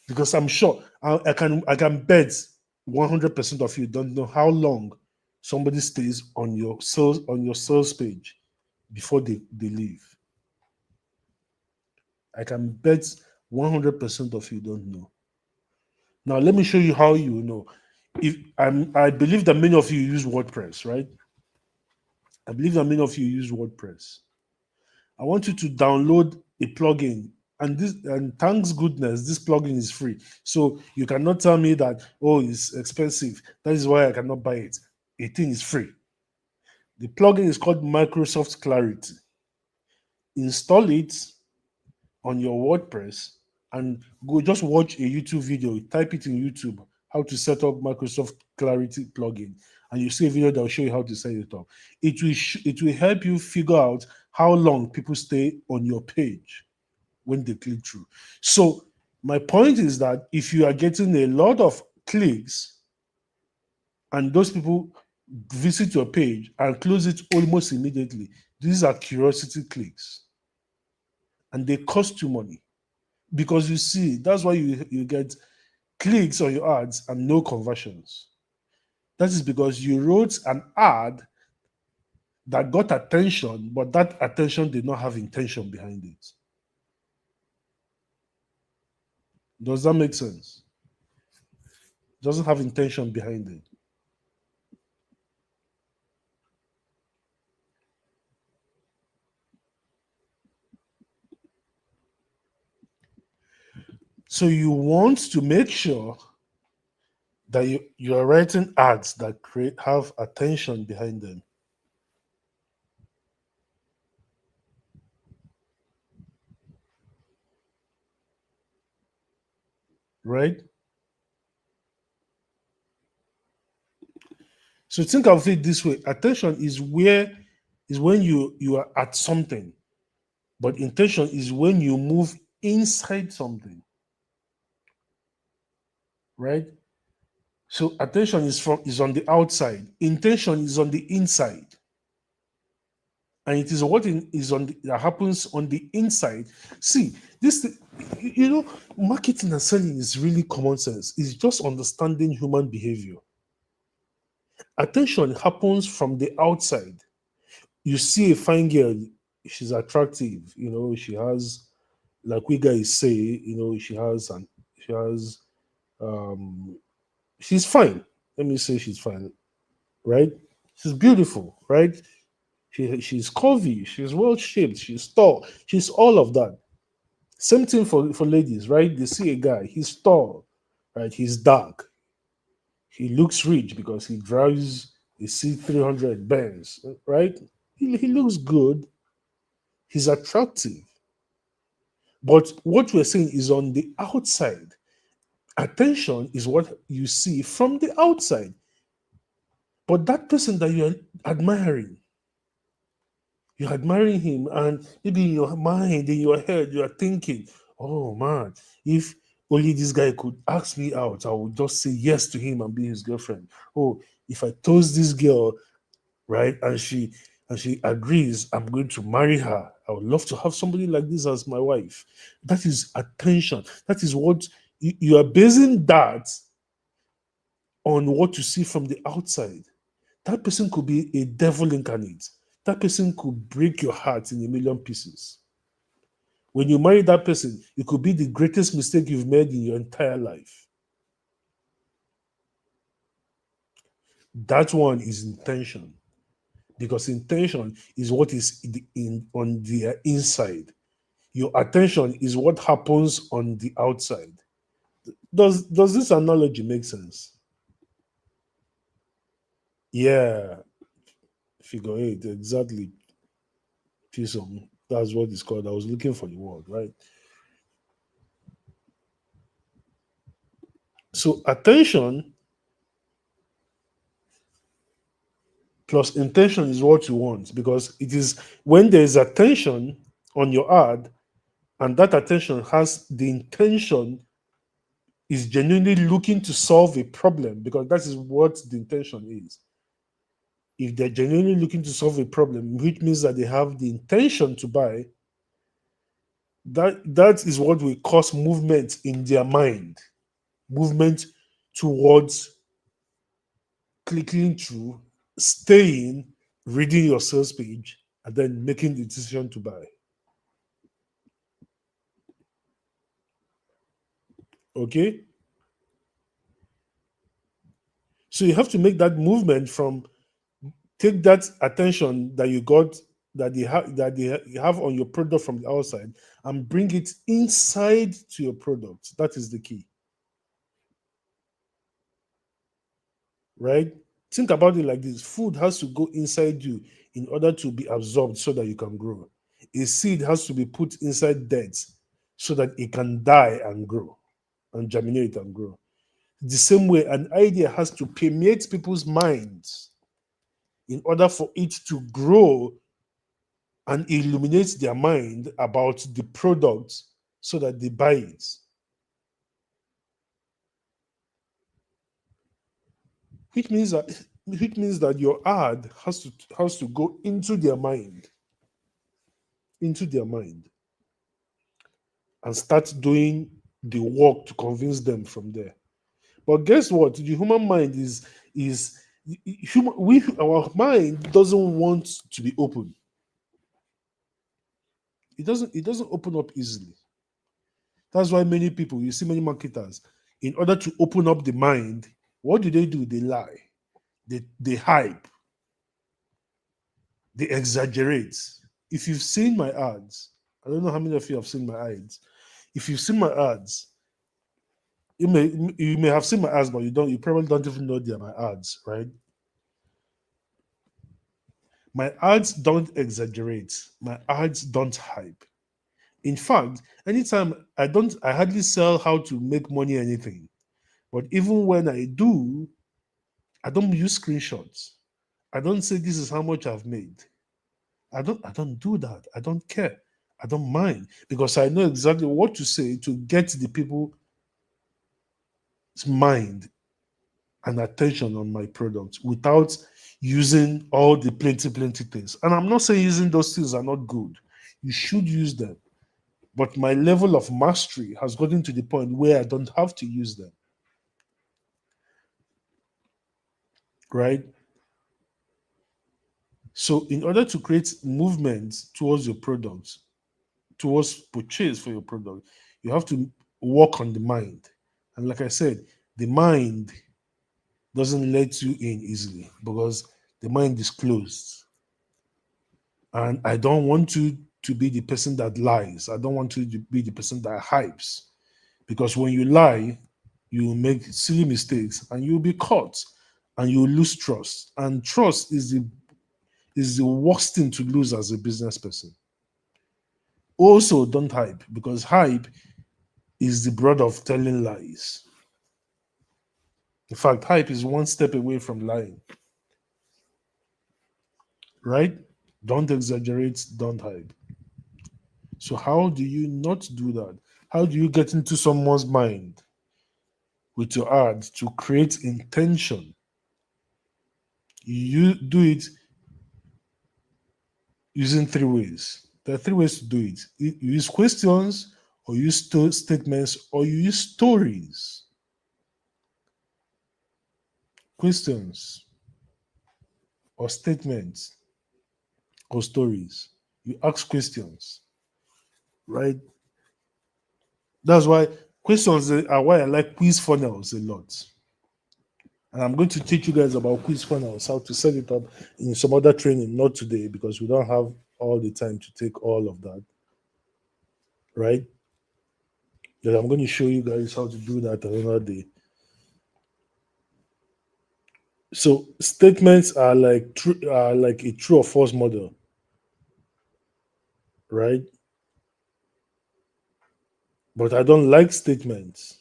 A: Because I'm sure I can bet 100% of you don't know how long somebody stays on your sales page before they leave. I can bet 100% of you don't know. Now let me show you how you know. I believe that many of you use WordPress, right? I believe that many of you use WordPress. I want you to download a plugin And thanks goodness this plugin is free. So you cannot tell me that, oh, it's expensive. That is why I cannot buy it. A thing is free. The plugin is called Microsoft Clarity. Install it on your WordPress and go just watch a YouTube video. Type it in YouTube how to set up Microsoft Clarity plugin, and you see a video that will show you how to set it up. It will help you figure out how long people stay on your page when they click through. So my point is that if you are getting a lot of clicks and those people visit your page and close it almost immediately, these are curiosity clicks and they cost you money. Because you see, that's why you get clicks on your ads and no conversions. That is because you wrote an ad that got attention, but that attention did not have intention behind it. Does that make sense? Doesn't have intention behind it. So you want to make sure that you are writing ads that have attention behind them. Right? So think of it this way. Attention is when you are at something, but intention is when you move inside something. Right? So attention is on the outside. Intention is on the inside. And it is what is that happens on the inside. See, marketing and selling is really common sense. It's just understanding human behavior. Attention happens from the outside. You see a fine girl, she's attractive, she has, like we guys say, she has she's fine. Let me say she's fine, right? She's beautiful, right? She's curvy, she's well shaped, she's tall, she's all of that. Same thing for ladies, right? They see a guy, he's tall, right? He's dark, he looks rich because he drives a C300 Benz, right? He looks good, he's attractive. But what we're saying is on the outside. Attention is what you see from the outside. But that person that you're admiring him, and maybe in your mind, in your head, you are thinking, oh man, if only this guy could ask me out, I would just say yes to him and be his girlfriend. Oh, if I toast this girl, right, and she agrees, I'm going to marry her. I would love to have somebody like this as my wife. That is attention. That is what you are basing that on what you see from the outside. That person could be a devil incarnate. That person could break your heart in a million pieces. When you marry that person, it could be the greatest mistake you've made in your entire life. That one is intention, because intention is what is on the inside. Your attention is what happens on the outside. Does this analogy make sense? Yeah, figure eight, exactly. Pism. That's what it's called. I was looking for the word, right? So attention plus intention is what you want, because it is when there is attention on your ad and that attention has the intention, is genuinely looking to solve a problem, because that is what the intention is. If they're genuinely looking to solve a problem, which means that they have the intention to buy, that is what will cause movement in their mind, movement towards clicking through, staying, reading your sales page, and then making the decision to buy. Okay? So you have to make that movement from take that attention that you got have on your product from the outside and bring it inside to your product. That is the key, right? Think about it like this: food has to go inside you in order to be absorbed so that you can grow. A seed has to be put inside dirt so that it can die and grow and germinate and grow. The same way, an idea has to permeate people's minds in order for it to grow and illuminate their mind about the product so that they buy it. Which means that your ad has to go into their mind, and start doing the work to convince them from there. But guess what? The human mind is human. Our mind doesn't want to be open. It doesn't open up easily. That's why many people, you see many marketers, in order to open up the mind, what do? They lie. They hype. They exaggerate. If you've seen my ads, I don't know how many of you have seen my ads. If you've seen my ads, you may have seen my ads, but you probably don't even know they're my ads, right? My ads don't exaggerate. My ads don't hype. In fact, anytime I hardly sell how to make money anything. But even when I do, I don't use screenshots. I don't say this is how much I've made. I don't do that. I don't care. I don't mind because I know exactly what to say to get the people's mind and attention on my product without using all the plenty things. And I'm not saying using those things are not good. You should use them. But my level of mastery has gotten to the point where I don't have to use them. Right? So, in order to create movement towards your product, towards purchase for your product, you have to work on the mind. And like I said, the mind doesn't let you in easily because the mind is closed. And I don't want you to be the person that lies. I don't want you to be the person that hypes. Because when you lie, you will make silly mistakes and you'll be caught and you'll lose trust. And trust is the worst thing to lose as a business person. Also, don't hype because hype is the brother of telling lies. In fact, hype is one step away from lying, right? Don't exaggerate, don't hype. So, how do you not do that? How do you get into someone's mind with your ad to create intention? You do it using three ways. There are three ways to do it. You use questions, or you use statements, or you use stories. Questions or statements or stories. You ask questions, right? That's why questions are why I like quiz funnels a lot. And I'm going to teach you guys about quiz funnels, how to set it up in some other training, not today, because we don't have all the time to take all of that, right? But I'm going to show you guys how to do that another day. So statements are like a true or false model, right? But I don't like statements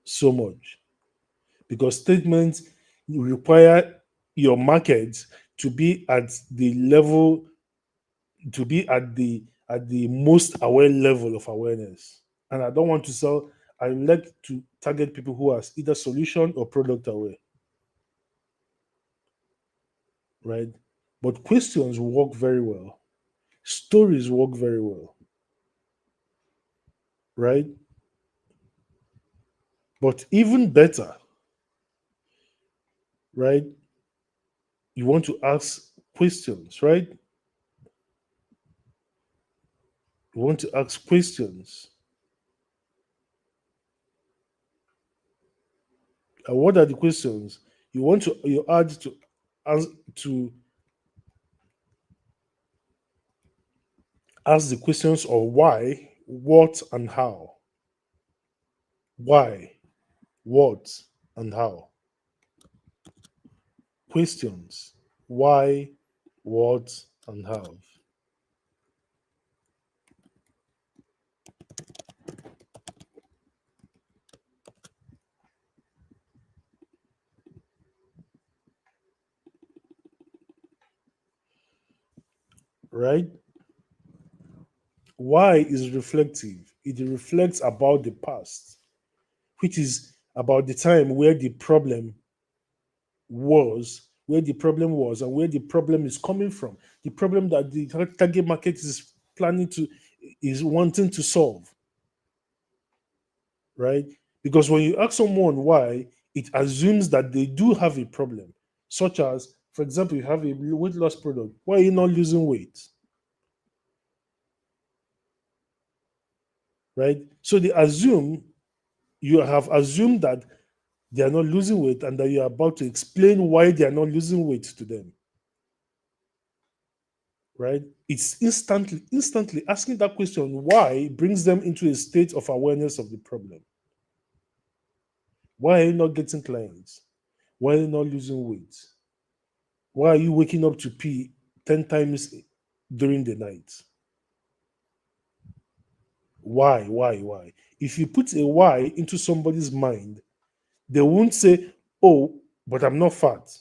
A: so much because statements require your market to be at the level, to be at the most aware level of awareness. And I don't want to sell. I like to target people who are either solution or product aware, right? But questions work very well. Stories work very well, right? But even better, right? You want to ask questions, right? You want to ask questions. And what are the questions? You want to you add to ans- to Ask the questions of why, what, and how. Why, what, and how. Questions. Why, what, and how. Right? Why is reflective. It reflects about the past, which is about the time where the problem was, and where the problem is coming from. The problem that the target market is wanting to solve, right? Because when you ask someone why, it assumes that they do have a problem, such as, for example, you have a weight loss product. Why are you not losing weight? Right? So you have assumed that they are not losing weight and that you are about to explain why they are not losing weight to them. Right? It's instantly asking that question why brings them into a state of awareness of the problem. Why are you not getting clients? Why are you not losing weight? Why are you waking up to pee 10 times during the night? Why? If you put a why into somebody's mind, they won't say, oh, but I'm not fat.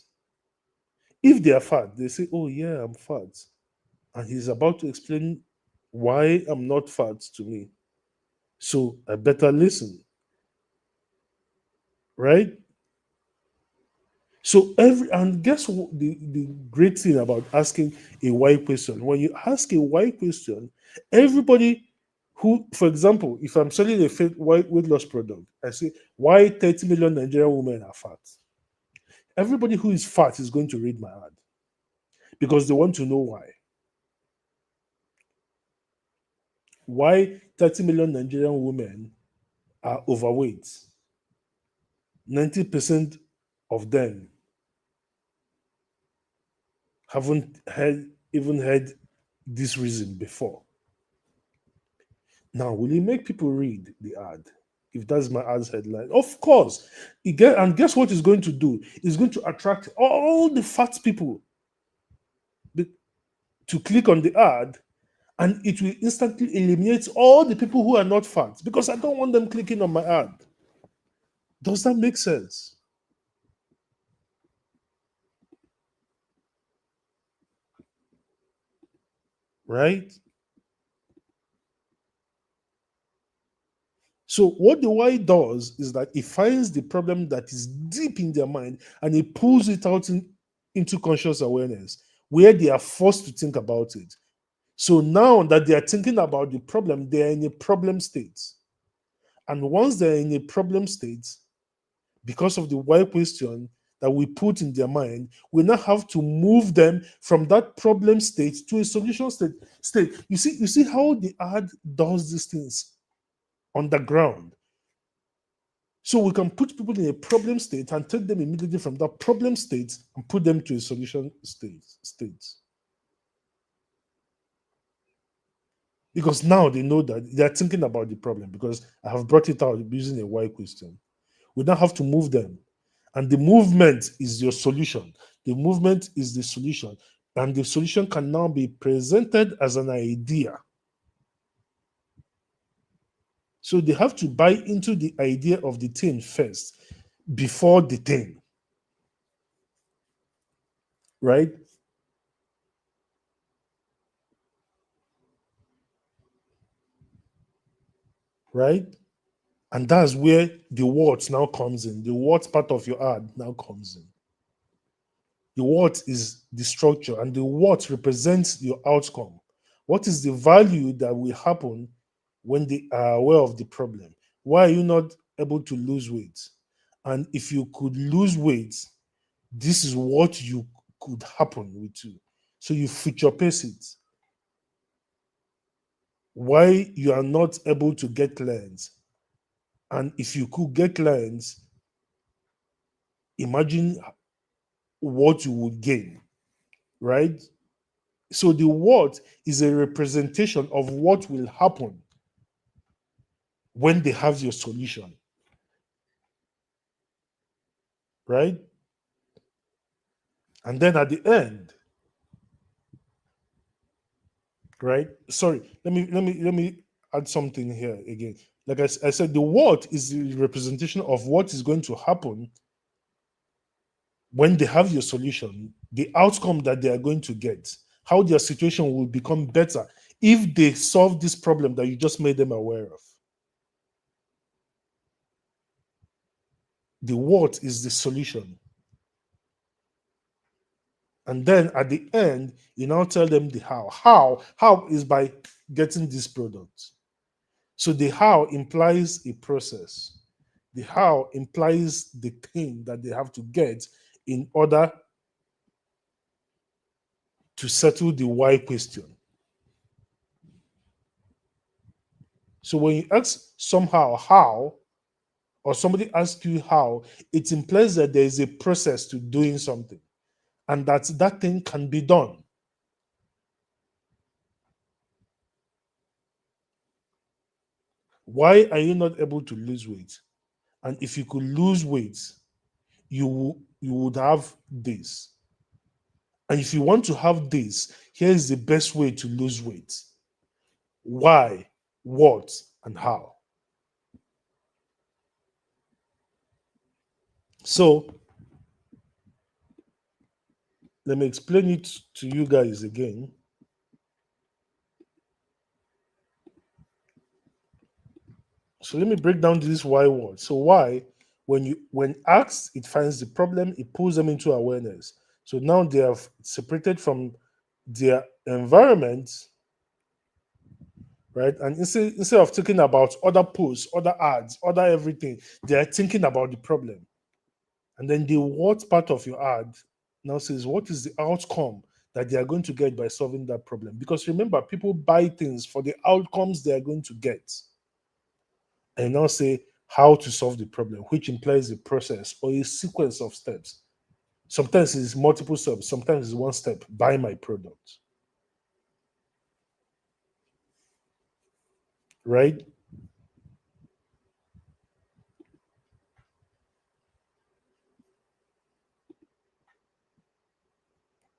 A: If they are fat, they say, oh, yeah, I'm fat. And he's about to explain why I'm not fat to me. So I better listen, right? So and guess what the great thing about asking a why question? When you ask a why question, everybody who, for example, if I'm selling a weight loss product, I say why 30 million Nigerian women are fat. Everybody who is fat is going to read my ad because they want to know why. Why 30 million Nigerian women are overweight. 90% of them haven't even heard this reason before. Now, will it make people read the ad? If that's my ad's headline, of course. And guess what it's going to do? It's going to attract all the fat people to click on the ad, and it will instantly eliminate all the people who are not fat because I don't want them clicking on my ad. Does that make sense? Right? So what the why does is that it finds the problem that is deep in their mind and it pulls it out into conscious awareness where they are forced to think about it. So now that they are thinking about the problem, they are in a problem state. And once they're in a problem state, because of the why question that we put in their mind, we now have to move them from that problem state to a solution state. You see how the ad does these things on the ground. So we can put people in a problem state and take them immediately from that problem state and put them to a solution state. Because now they know that they are thinking about the problem because I have brought it out using a why question. We now have to move them. And the movement is your solution. The movement is the solution. And the solution can now be presented as an idea. So they have to buy into the idea of the thing first before the thing. Right? Right? And that's where the what now comes in. The what part of your ad now comes in. The what is the structure, and the what represents your outcome. What is the value that will happen when they are aware of the problem? Why are you not able to lose weight? And if you could lose weight, this is what you could happen with you. So you future pace it. Why you are not able to get clients? And if you could get clients, imagine what you would gain, right? So the what is a representation of what will happen when they have your solution, right? And then at the end, right? Sorry, let me add something here again. Like I said, the what is the representation of what is going to happen when they have your solution, the outcome that they are going to get, how their situation will become better if they solve this problem that you just made them aware of. The what is the solution. And then at the end, you now tell them the how. How is by getting this product. So the how implies a process. The how implies the thing that they have to get in order to settle the why question. So when you ask somehow how, or somebody asks you how, it implies that there is a process to doing something and that thing can be done. Why are you not able to lose weight? And if you could lose weight, you would have this. And if you want to have this, here is the best way to lose weight. Why, what, and how. So let me explain it to you guys again. So let me break down this why word. So why, when asked, it finds the problem, it pulls them into awareness. So now they have separated from their environment, right? And instead of thinking about other posts, other ads, other everything, they are thinking about the problem. And then the what part of your ad now says what is the outcome that they are going to get by solving that problem. Because remember, people buy things for the outcomes they are going to get. And now say how to solve the problem, which implies a process or a sequence of steps. Sometimes it's multiple steps, sometimes it's one step. Buy my product. Right?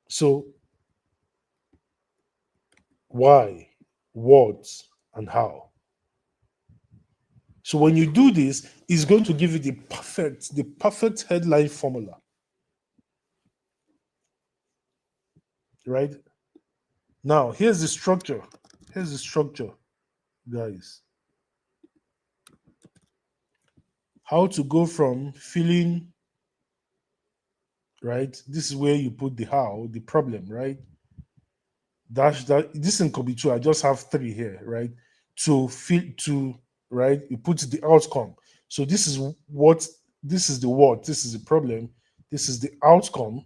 A: So why, what, and how. So when you do this, it's going to give you the perfect headline formula. Right? Now, here's the structure. Here's the structure, guys. How to go from feeling, right? This is where you put the how, the problem, right? Dash that this thing could be two. I just have three here, right? To feel to, right? You put the outcome. So this is the what, this is the problem, this is the outcome,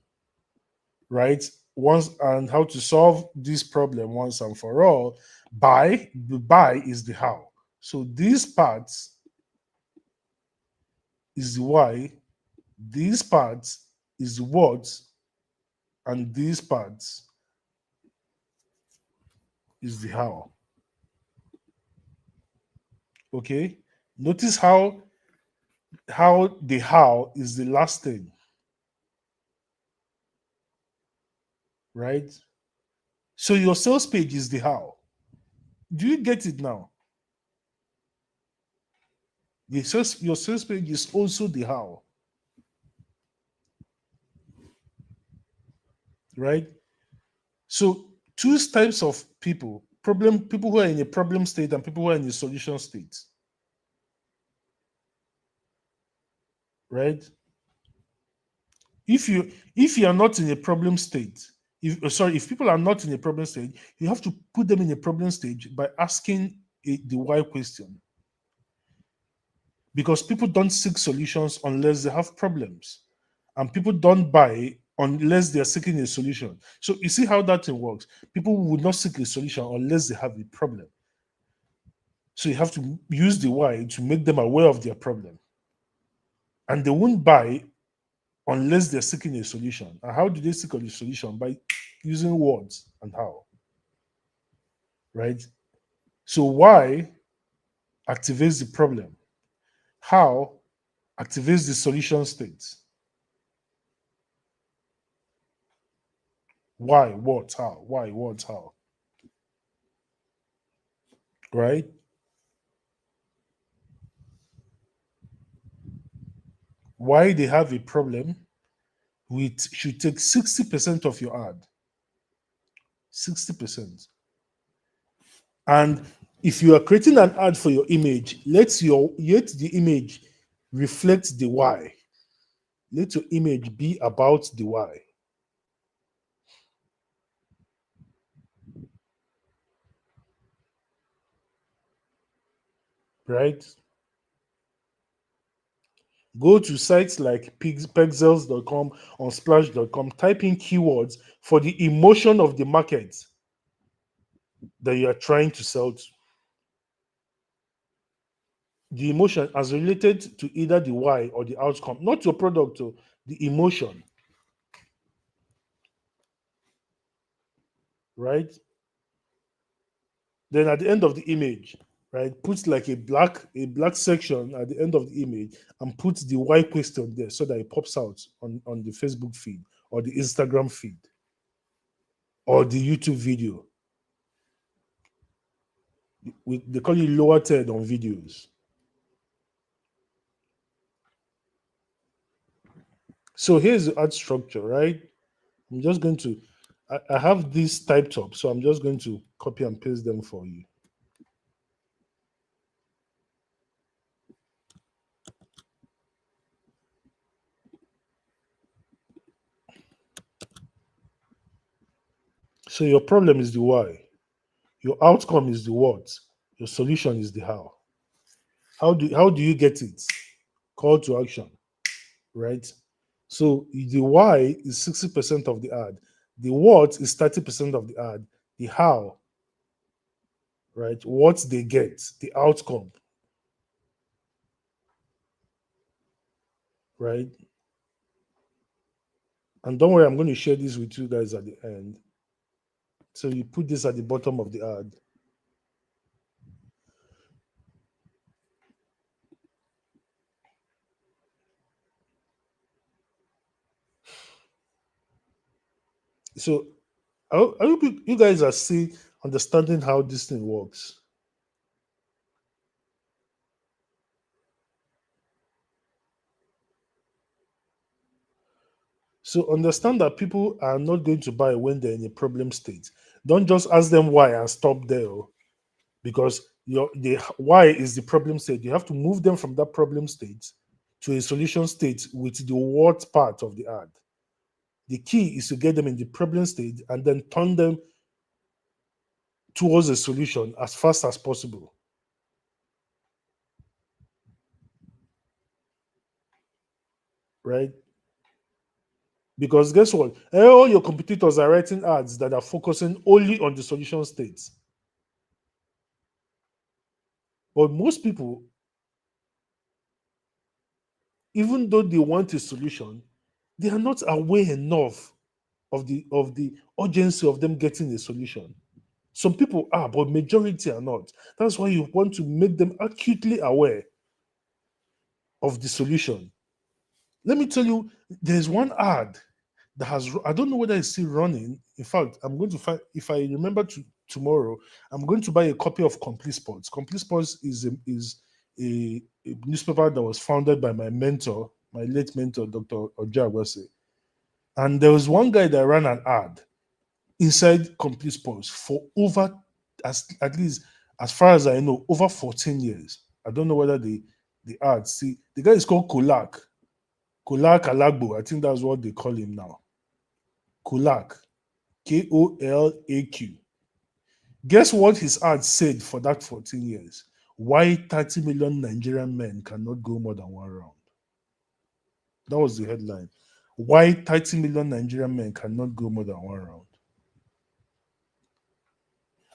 A: right? Once and how to solve this problem once and for all. The by is the how. So these parts is the why, these parts is the what, and these parts is the how. Okay? Notice how the how is the last thing, right? So your sales page is the how. Do you get it now? Your sales page is also the how, right? So two types of people who are in a problem state and people who are in a solution state, right? If you are not in a problem state, if people are not in a problem state, you have to put them in a problem stage by asking the why question. Because people don't seek solutions unless they have problems, and people don't buy unless they are seeking a solution. So you see how that thing works. People would not seek a solution unless they have a problem. So you have to use the why to make them aware of their problem, and they won't buy unless they're seeking a solution. And how do they seek a solution? By using words and how, right? So why activates the problem? How activates the solution state? Why, what, how? Why, what, how? Right? Why they have a problem with should take 60% of your ad. 60%. And if you are creating an ad for your image, let the image reflect the why. Let your image be about the why. Right? Go to sites like pexels.com or splash.com, type in keywords for the emotion of the market that you are trying to sell to. The emotion as related to either the why or the outcome, not your product, or the emotion, right? Then at the end of the image, right, put like a black section at the end of the image and put the why question there so that it pops out on the Facebook feed or the Instagram feed or the YouTube video. They call it lower third on videos. So here's the ad structure, right? I'm just going to, I have this typed up, so I'm just going to copy and paste them for you. So your problem is the why, your outcome is the what, your solution is the how. How do you get it? Call to action, right? So the why is 60% of the ad, the what is 30% of the ad, the how, right? What they get, the outcome, right? And don't worry, I'm going to share this with you guys at the end. So you put this at the bottom of the ad. So I hope you guys are still understanding how this thing works. So understand that people are not going to buy when they're in a problem state. Don't just ask them why and stop there, because the why is the problem state. You have to move them from that problem state to a solution state with the what part of the ad. The key is to get them in the problem state and then turn them towards a solution as fast as possible, right? Because guess what? All your competitors are writing ads that are focusing only on the solution states. But most people, even though they want a solution, they are not aware enough of the urgency of them getting a solution. Some people are, but majority are not. That's why you want to make them acutely aware of the solution. Let me tell you, there's one ad that I don't know whether it's still running. In fact, I'm going to find, if I remember tomorrow, I'm going to buy a copy of Complete Sports. Complete Sports is a newspaper that was founded by my mentor, my late mentor, Dr. Ojagwase. And there was one guy that ran an ad inside Complete Sports for over, at least as far as I know, over 14 years. I don't know whether the ad, see, the guy is called Kolak Alagbo. I think that's what they call him now. Kolak. Kolaq. Guess what his ad said for that 14 years? Why 30 million Nigerian men cannot go more than one round. That was the headline. Why 30 million Nigerian men cannot go more than one round.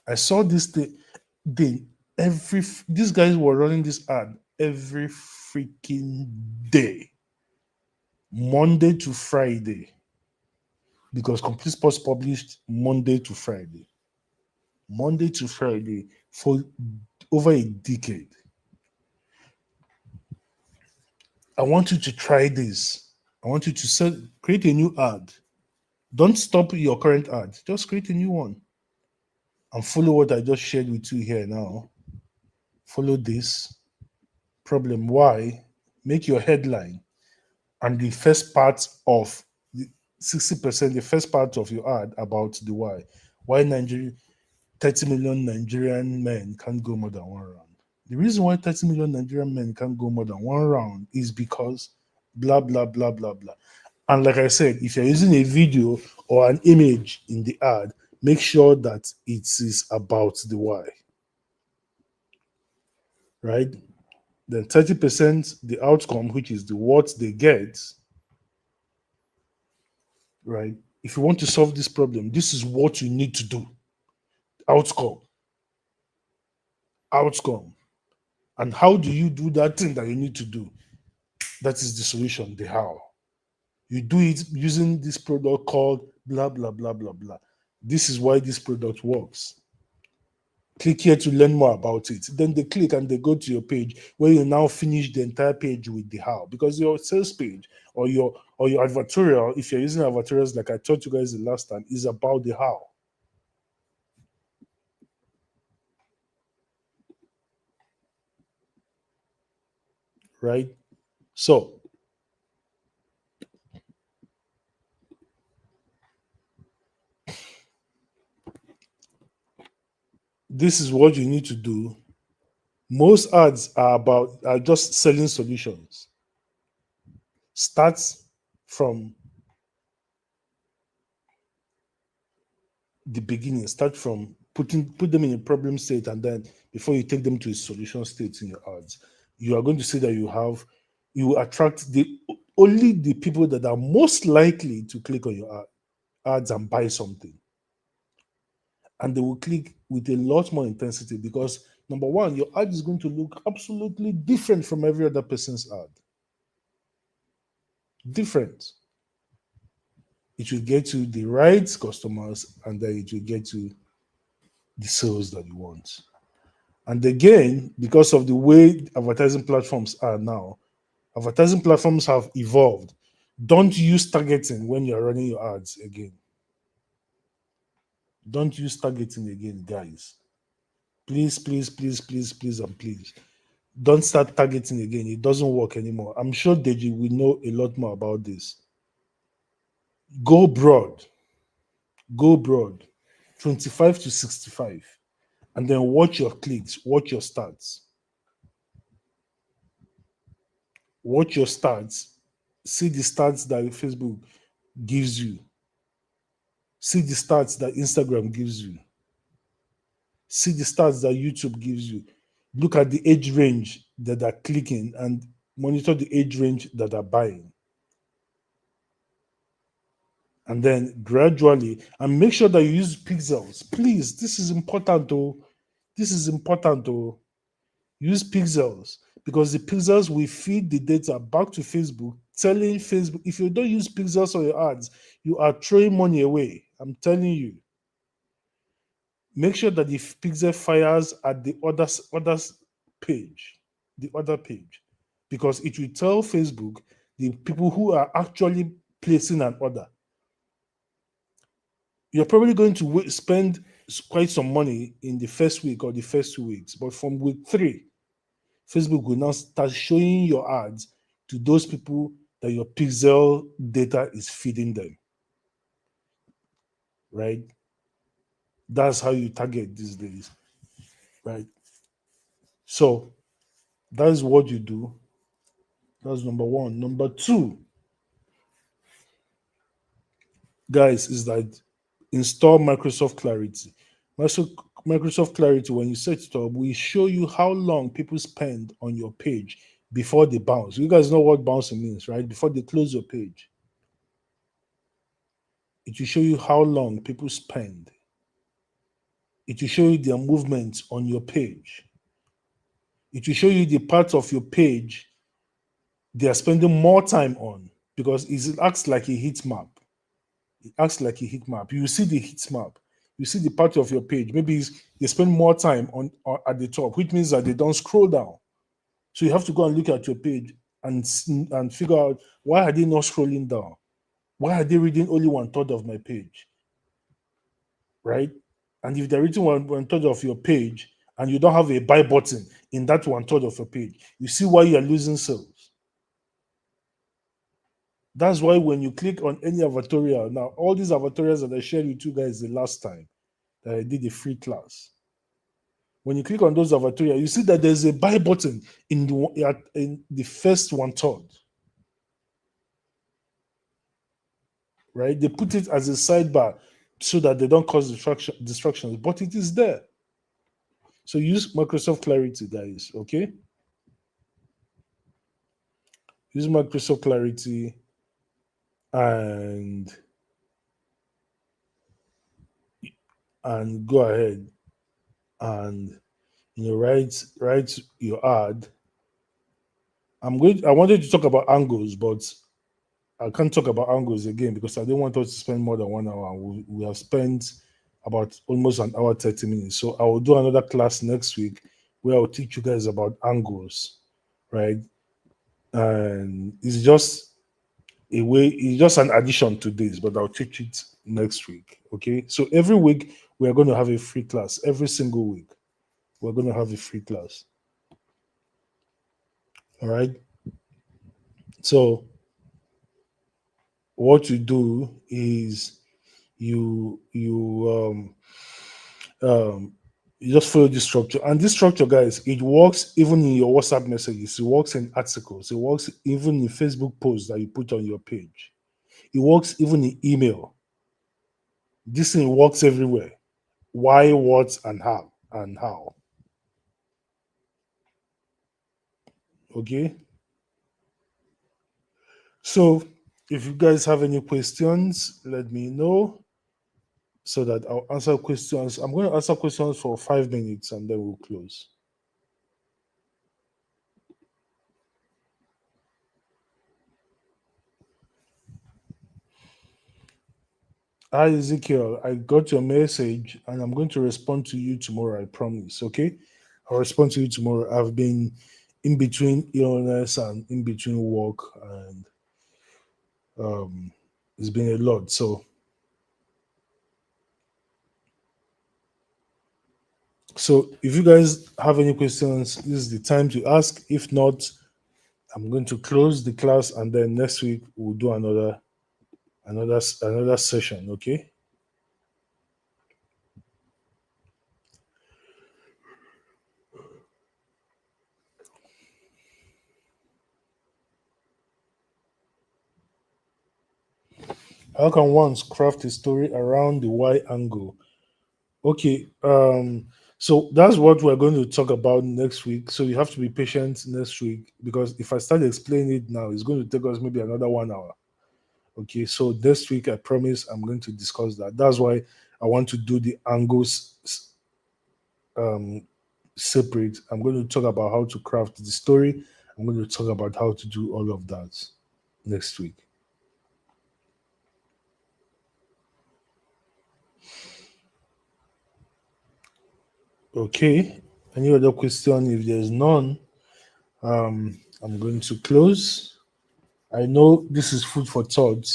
A: I saw this thing. These guys were running this ad every freaking day. Monday to Friday, because Complete Sports published Monday to Friday. Monday to Friday for over a decade. I want you to try this. I want you to create a new ad. Don't stop your current ad. Just create a new one and follow what I just shared with you here now. Follow this. Problem why? Make your headline and the first part of the 60%, the first part of your ad about the why. Why Nigeria 30 million Nigerian men can't go more than one round. The reason why 30 million Nigerian men can't go more than one round is because blah blah blah blah blah. And like I said, if you're using a video or an image in the ad, make sure that it is about the why. Right? Then 30% the outcome, which is the what they get, right? If you want to solve this problem, this is what you need to do. Outcome. Outcome. And how do you do that thing that you need to do? That is the solution, the how. You do it using this product called blah, blah, blah, blah, blah. This is why this product works. Click here to learn more about it. Then they click and they go to your page where you now finish the entire page with the how. Because your sales page or your advertorial, if you're using advertorials like I taught you guys the last time, is about the how. Right? So this is what you need to do. Most ads are just selling solutions. Start from the beginning. Start from put them in a problem state, and then before you take them to a solution state in your ads, you are going to see that you attract only the people that are most likely to click on your ads and buy something. And they will click with a lot more intensity because number one, your ad is going to look absolutely different from every other person's ad. Different. It will get you the right customers and then it will get you the sales that you want. And again, because of the way advertising platforms are now, advertising platforms have evolved. Don't use targeting when you're running your ads again. Don't use targeting again, guys. Please, please, please, please, please, and please. Don't start targeting again. It doesn't work anymore. I'm sure Deji will know a lot more about this. Go broad. Go broad. 25 to 65. And then watch your clicks, watch your stats. Watch your stats. See the stats that Facebook gives you. See the stats that Instagram gives you. See the stats that YouTube gives you. Look at the age range that are clicking and monitor the age range that are buying. And then gradually, and make sure that you use pixels. Please, this is important though. This is important though. Use pixels because the pixels will feed the data back to Facebook, telling Facebook if you don't use pixels on your ads, you are throwing money away. I'm telling you. Make sure that the pixel fires at the others page, the other page, because it will tell Facebook the people who are actually placing an order. You're probably going to spend quite some money in the first week or the first 2 weeks, but from week 3, Facebook will now start showing your ads to those people that your pixel data is feeding them. Right? That's how you target these days. Right? So that is what you do. That's number one. Number two, guys, is that install Microsoft Clarity. Microsoft Clarity, when you set it up, will show you how long people spend on your page before they bounce. You guys know what bouncing means, right? Before they close your page. It will show you how long people spend. It will show you their movements on your page. It will show you the parts of your page they are spending more time on. because it acts like a heat map. It acts like a heat map. You see the heat map. You see the part of your page. Maybe they spend more time on at the top, which means that they don't scroll down. So you have to go and look at your page and figure out, why are they not scrolling down? Why are they reading only one third of my page? Right? And if they're reading one third of your page and you don't have a buy button in that one third of your page, you see why you're losing sales. That's why when you click on any advertorial, now all these advertorials that I shared with you guys the last time that I did a free class, when you click on those advertorial, you see that there's a buy button in the first one third, right? They put it as a sidebar so that they don't cause distractions, but it is there. So use Microsoft Clarity, guys. Okay, use Microsoft Clarity and go ahead and write your ad. I wanted to talk about angles, but I can't talk about angles again because I didn't want us to spend more than 1 hour. We have spent about almost an hour 30 minutes. So I will do another class next week where I'll teach you guys about angles, right? And it's just an addition to this, but I'll teach it next week. Okay. So every week we are going to have a free class. Every single week we're going to have a free class. All right. So what you do is um you just follow this structure, and this structure, guys, it works even in your WhatsApp messages, it works in articles, it works even in Facebook posts that you put on your page, it works even in email. This thing works everywhere. Why, what, and how. Okay. So if you guys have any questions, let me know so that I'll answer questions. I'm going to answer questions for 5 minutes and then we'll close. Hi, Ezekiel. I got your message and I'm going to respond to you tomorrow. I promise. Okay. I'll respond to you tomorrow. I've been in between illness and in between work, and um, it's been a lot. So if you guys have any questions, this is the time to ask. If not, I'm going to close the class and then next week we'll do another session. Okay. How can one craft a story around the Y angle? Okay, so that's what we're going to talk about next week. So you have to be patient next week because if I start explaining it now, it's going to take us maybe another 1 hour. Okay, so next week I promise I'm going to discuss that. That's why I want to do the angles um, separate. I'm going to talk about how to craft the story. I'm going to talk about how to do all of that next week. Okay. Any other question? If there's none, I'm going to close. I know this is food for thought,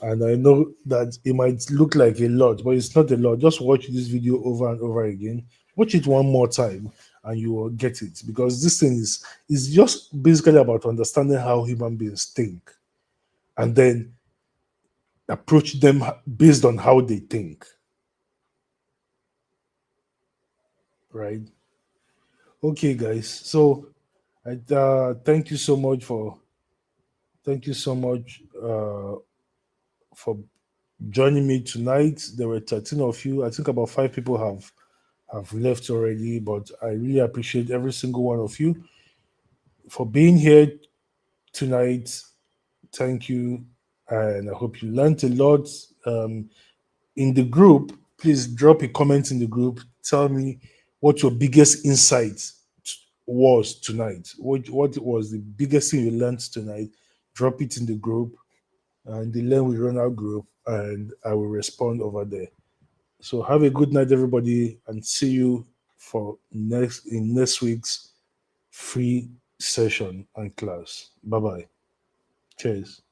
A: and I know that it might look like a lot, but it's not a lot. Just watch this video over and over again. Watch it one more time, and you will get it. Because this thing is just basically about understanding how human beings think, and then approach them based on how they think. Right? Okay, guys. So, thank you so much for joining me tonight. There were 13 of you. I think about 5 people have left already, but I really appreciate every single one of you for being here tonight. Thank you, and I hope you learned a lot. In the group, please drop a comment in the group. Tell me what your biggest insight was tonight. What was the biggest thing you learned tonight? drop it in the group, and the Learn We Run Out group, and I will respond over there. So have a good night, everybody, and see you for next week's free session and class. Bye bye. Cheers.